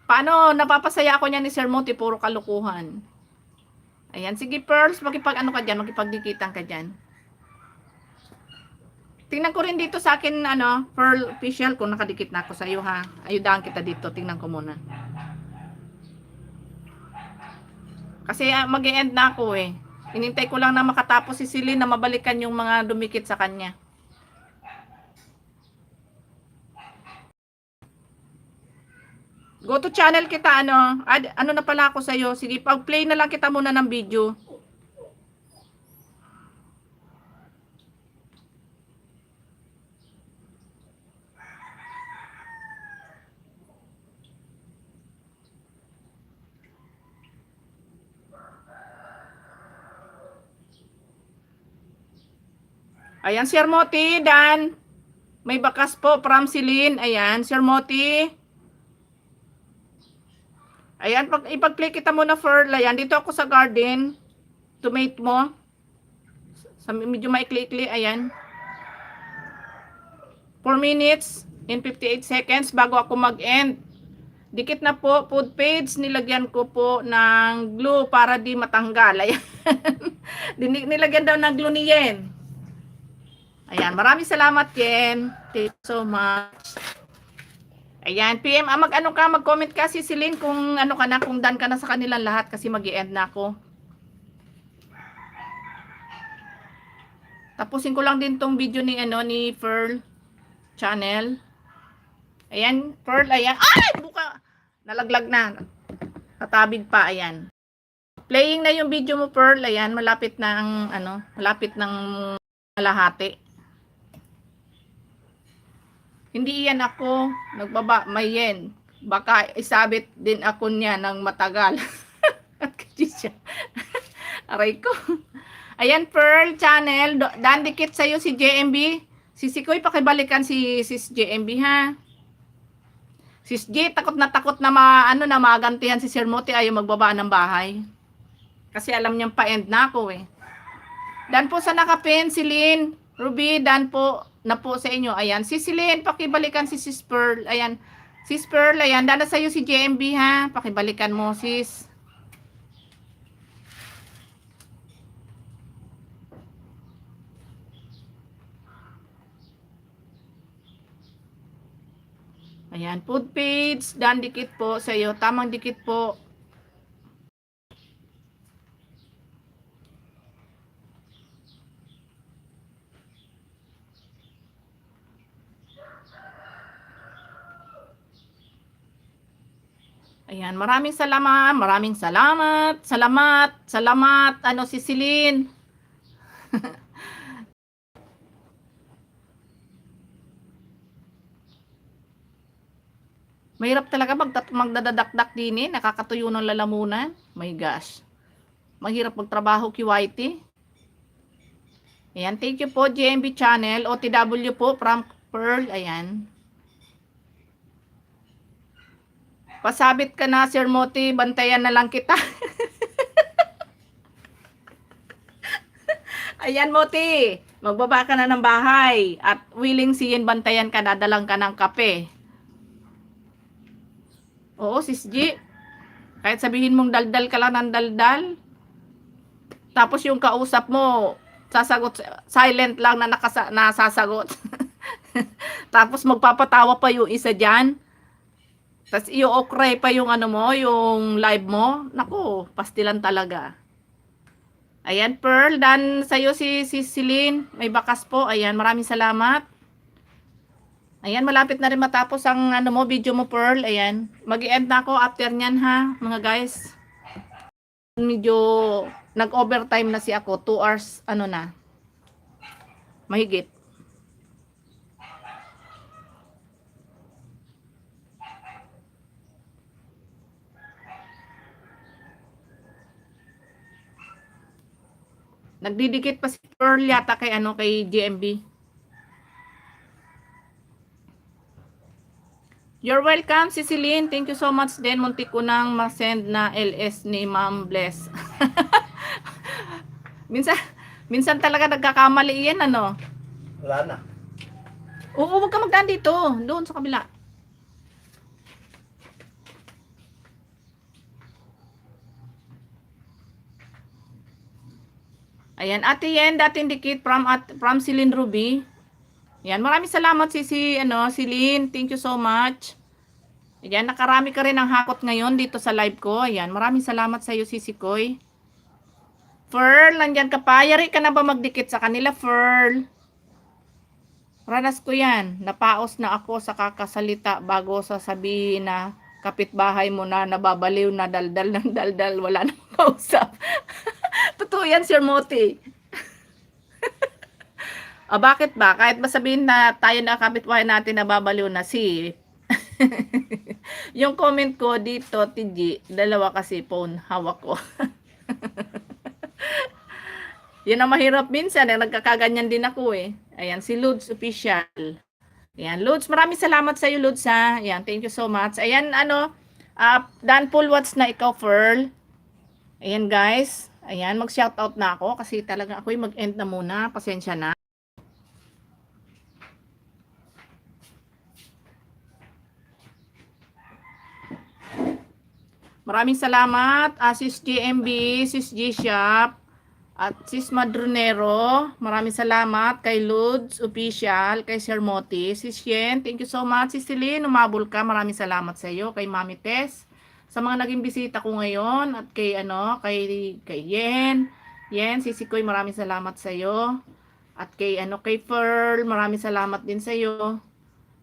Paano napapasaya ako niya ni Sir Moti, puro kalukuhan. Ayan, sige Pearls, makipagdikitan ka dyan. Tingnan ko rin dito sa akin, Pearl Official, kung nakadikit na ako sa iyo, ha. Ayudahan kita dito, tingnan ko muna. Kasi mag-e-end na ako eh. Inintay ko lang na makatapos si Celine na mabalikan yung mga dumikit sa kanya. Go to channel kita, ano na pala ako sa'yo. Sige, pag-play na lang kita muna ng video. Ayan, Sir Moti, Dan. May bakas po from Celine. Ayan, Sir Moti. Ayan, ipag-play kita muna, Ferl. Ayan, dito ako sa garden. Tomate mo. Medyo maikli-ikli. Ayan. 4 minutes and 58 seconds bago ako mag-end. Dikit na po, food page. Nilagyan ko po ng glue para di matanggal. Ayan. Nilagyan daw ng glue ni Yen. Ayan, maraming salamat, Yen. Thank you so much. Ayan, PM, mag-comment ka si Celine kung ano ka na, kung done ka na sa kanilang lahat kasi mag-i-end na ako. Tapusin ko lang din tong video ni ni Pearl channel. Ayan, Pearl, ayan. Ay, buka. Nalaglag na. Natabig pa, ayan. Playing na yung video mo, Pearl. Ayan, malapit na ang malapit ng kalahati. Hindi yan ako nagbaba, may yen. Baka isabit din ako niya ng matagal. At kasi siya. Aray ko. Ayan, Pearl channel. Dandikit sa'yo si JMB. Si Sikoy, pakibalikan si Sis JMB, ha? Sis J, takot na magantihan si Sir Mote ayaw magbaba ng bahay. Kasi alam niyang pa-end na ako, eh. Dan po sa nakapin, si Lynn, Ruby, dan po na po sa inyo. Ayan, si Celine, pakibalikan si Sis Pearl. Ayan, Sis Pearl, ayan, dana sa'yo si JMB, ha? Pakibalikan mo, sis. Ayan, food page, dan dikit po sa'yo. Tamang dikit po. Ayan, maraming salamat, si Celine. Mahirap talaga magdadadakdak din, nakakatuyo ng lalamunan. My gosh. Mahirap magtrabaho, QYT. Ayan, thank you po, JMB channel, OTW po, from Pearl, ayan. Pasabit ka na, Sir Moti. Bantayan na lang kita. Ayan, Moti. Magbaba ka na ng bahay. At willing siyin bantayan ka, dadalang ka ng kape. Oo, Sis G. Kahit sabihin mong daldal ka lang ng daldal. Tapos yung kausap mo, sasagot, silent lang na nasasagot. Tapos magpapatawa pa yung isa dyan. Tapos i-okray pa yung yung live mo. Naku, pastilan talaga. Ayan, Pearl, dan sa'yo si Celine. May bakas po. Ayan, maraming salamat. Ayan, malapit na rin matapos ang video mo, Pearl. Ayan, mag-i-end na ako after nyan, ha, mga guys. Medyo nag-overtime na ako. 2 hours, na. Mahigit. Nagdidikit pa si Pearl yata kay kay GMB. You're welcome, Ceciline. Thank you so much din. Muntik ko nang ma-send na LS ni Ma'am Bless. minsan talaga nagkakamali yan, Wala na. Oo, huwag ka magdaan dito. Doon sa kabila. Ayan, Ate Yen, dating dikit from Celine Ruby. Ayan, maraming salamat si Celine. Thank you so much. Ayan, nakarami ka rin ng hakot ngayon dito sa live ko. Ayan, maraming salamat sa iyo, Sisikoy. Ferl, nandyan ka pa. Yari ka na ba magdikit sa kanila, Ferl? Ranas ko yan. Napaos na ako sa kakasalita bago sasabihin na kapitbahay mo na nababaliw na daldal ng daldal. Wala na kausap. Totoo yan, Sir Moti. Bakit ba? Kahit ba sabihin na tayo na kapitbahay natin nababaliw na yung comment ko dito, TG, dalawa kasi phone hawak ko. Yan ang mahirap minsan, nagkakaganyan din ako eh. Ayan, si Lods Official. Ayan, Lods, maraming salamat sa iyo, Lods, ha. Ayan, thank you so much. Ayan, Dan Paul Watts na ikaw, Pearl. Ayan guys. Ayan, mag-shoutout na ako kasi talaga ako'y mag-end na muna. Pasensya na. Maraming salamat, Sis GMB, Sis G Shop, at Sis Madronero. Maraming salamat kay Lods Official, kay Sir Moti, Sis Yen. Thank you so much. Sis Celine, umabol ka. Maraming salamat sa iyo. Kay Mami Tess, sa mga naging bisita ko ngayon, at kay kay Yen. Yen, Sisi Koy, maraming salamat sa iyo. At kay kay Pearl, maraming salamat din sa iyo.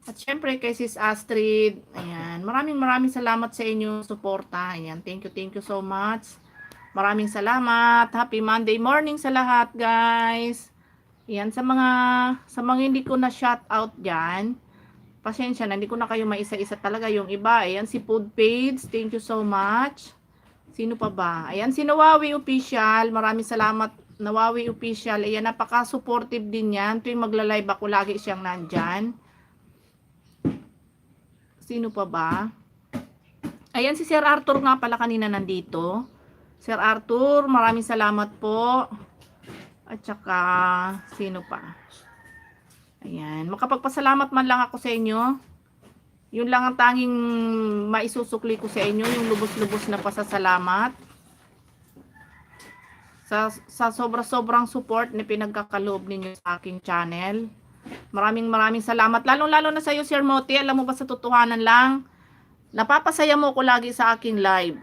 At syempre kay Sis Astrid, ayan, maraming salamat sa inyo suporta. Ayan, thank you so much. Maraming salamat. Happy Monday morning sa lahat, guys. Ayan, sa mga hindi ko na shout out diyan. Pasensya na, hindi ko na kayo maisa-isa talaga yung iba. Ayan, si Food Page, thank you so much. Sino pa ba? Ayan, si Nawawi Official, maraming salamat. Nawawi Official, ayan, napaka-supportive din yan. Tuwing magla-live ako, lagi siyang nandyan. Sino pa ba? Ayan, si Sir Arthur nga pala kanina nandito. Sir Arthur, maraming salamat po. At saka, sino pa? Ayan, makapagpasalamat man lang ako sa inyo. Yun lang ang tanging maisusukli ko sa inyo, yung lubos-lubos na pasasalamat. Sa sobra-sobrang support na pinagkakaloob ninyo sa aking channel. Maraming salamat. Lalong-lalo na sa iyo, Sir Moti. Alam mo ba, sa totohanan lang, napapasaya mo ko lagi sa aking live.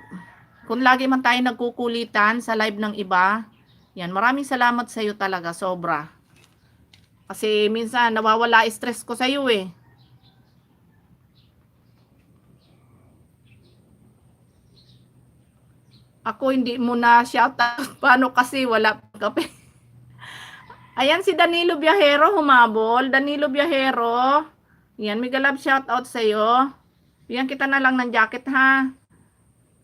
Kung lagi man tayo nagkukulitan sa live ng iba, yan, maraming salamat sa iyo talaga, sobra. Kasi minsan nawawala stress ko sa iyo eh. Ako hindi mo na shout out. Paano kasi wala kape? Ayan, si Danilo Viajero humabol. Danilo Viajero. Yan, mega love shout out sa iyo. Yan, kita na lang ng jacket ha.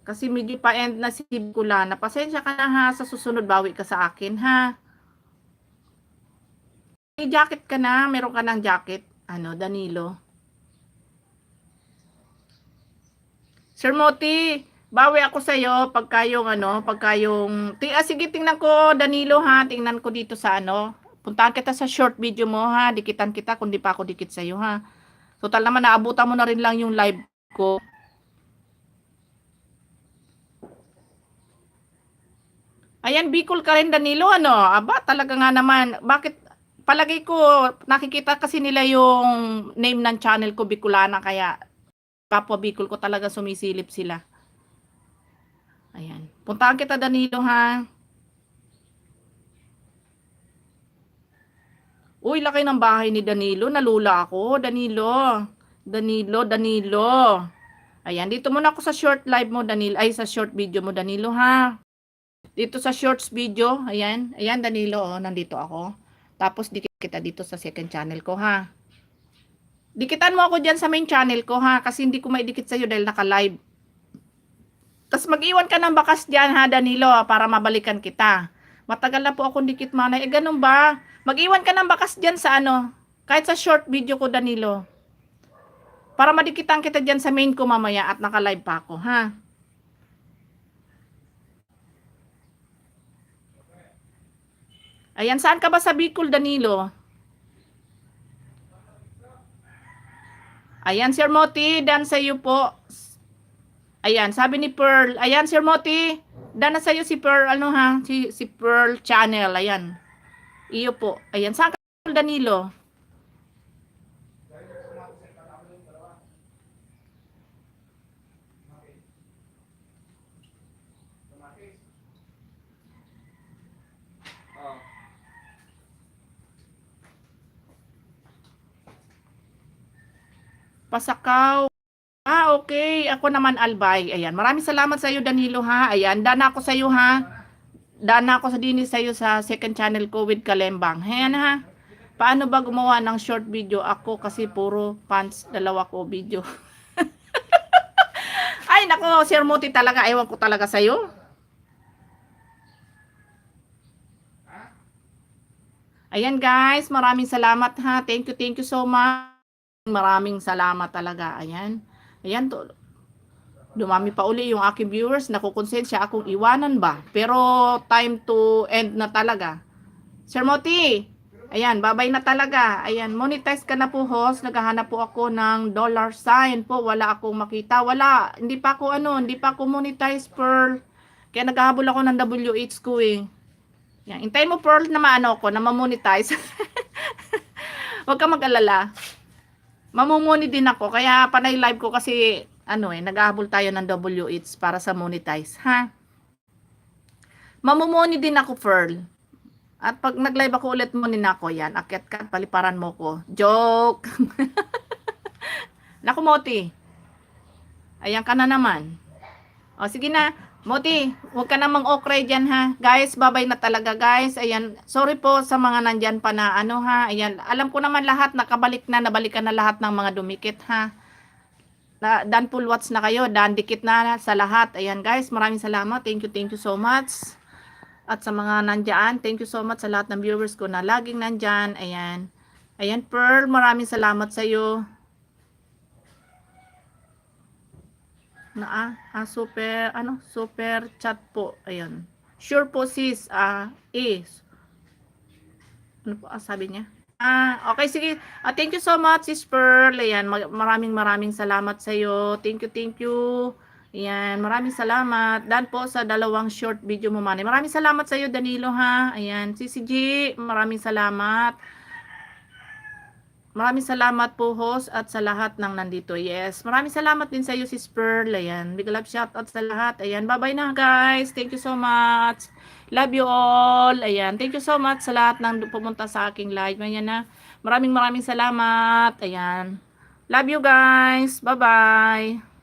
Kasi medyo pa end na si Kulana. Pasensya ka na ha, sa susunod bawi ka sa akin ha. May jacket ka na, meron ka ng jacket. Danilo. Sir Moti, bawi ako sa iyo pagka yung sige, tingnan ko Danilo ha, tingnan ko dito sa puntahan kita sa short video mo ha, dikitan kita kung di pa ako dikit sa iyo ha. Total naman naabutan mo na rin lang yung live ko. Ayan, Bicol ka rin Danilo, aba talaga nga naman, bakit palagay ko nakikita kasi nila yung name ng channel ko Bicolana, kaya kapwa Bicol ko talaga sumisilip sila. Ayan. Puntahan kita Danilo ha. Uy, laki ng bahay ni Danilo. Nalula ako. Danilo. Ayan, dito muna ako sa short live mo Danilo. Ay, sa short video mo Danilo ha. Dito sa shorts video. Ayan. Ayan Danilo, nandito ako. Tapos dikit kita dito sa second channel ko ha. Dikitan mo ako dyan sa main channel ko ha. Kasi hindi ko maidikit sa'yo dahil naka-live. Tapos mag-iwan ka ng bakas dyan ha Danilo, para mabalikan kita. Matagal na po akong dikit manay. Ganun ba? Mag-iwan ka ng bakas dyan sa kahit sa short video ko Danilo. Para madikitan kita dyan sa main ko mamaya at naka-live pa ako ha. Ayan, saan ka ba sa Bicol Danilo? Ayan, Sir Moti, dan sa iyo po. Ayan, sabi ni Pearl. Ayan, Sir Moti. Dana sa'yo si Pearl, si Pearl Channel. Ayan. Iyo po. Ayan, saan ka Danilo? Pasakaw. Okay. Ako naman Albay. Ayan. Maraming salamat sa iyo Danilo ha. Ayan. Dana ako sa iyo ha. Dana ako sa dinis sa iyo sa second channel ko with Kalembang. Ayan ha. Paano ba gumawa ng short video? Ako kasi puro pants, dalawa ko video. Ay nako, Sir Moti talaga. Ewan ko talaga sa iyo. Ayan guys. Maraming salamat ha. Thank you so much. Maraming salamat talaga. Ayan. Ayan to. Dumami pa uli yung aking viewers. Nakukonsensya akong iwanan ba? Pero time to end na talaga. Sir Moti, ayan, babay na talaga. Ayan, monetize ka na po, host. Naghahanap po ako ng dollar sign po. Wala akong makita. Wala. Hindi pa ako monetize, Pearl. Kaya naghahabol ako ng WH ko eh. Yan, hintayin mo, Pearl, na maano ko, na mamonetize. Huwag ka mag-alala. Mamumuni din ako. Kaya panay live ko kasi, naghahabol tayo ng WH para sa monetize. Ha? Mamumuni din ako, Pearl. At pag nag-live ako ulit mo ni Nako, yan, akyat ka, paliparan mo ko. Joke! Naku, Moti. Ayan ka na naman. O, sige na. Moti, huwag ka namang okray dyan, ha. Guys, babay na talaga, guys. Ayan, sorry po sa mga nandyan pa na, ha. Ayan, alam ko naman lahat, nabalikan na lahat ng mga dumikit, ha. Dan full watch na kayo, dan dikit na sa lahat. Ayan, guys, maraming salamat. Thank you so much. At sa mga nandyan, thank you so much sa lahat ng viewers ko na laging nandyan. Ayan. Ayan, Pearl, maraming salamat sa iyo. Super chat po. Ayan. Sure po, sis. Ano po, sabi niya? Okay, sige. Thank you so much, sis Pearl. Ayan, maraming salamat sa iyo. Thank you. Ayan, maraming salamat. Dan po sa 2 short video mo, Manny. Maraming salamat sa iyo, Danilo, ha. Ayan, CCG, maraming salamat. Maraming salamat po, host, at sa lahat ng nandito. Yes, maraming salamat din sa iyo, sis Pearl. Ayan, big love shout out sa lahat. Ayan, bye-bye na, guys. Thank you so much. Love you all. Ayan, thank you so much sa lahat ng pumunta sa aking live. Ayan na. Maraming salamat. Ayan. Love you, guys. Bye-bye.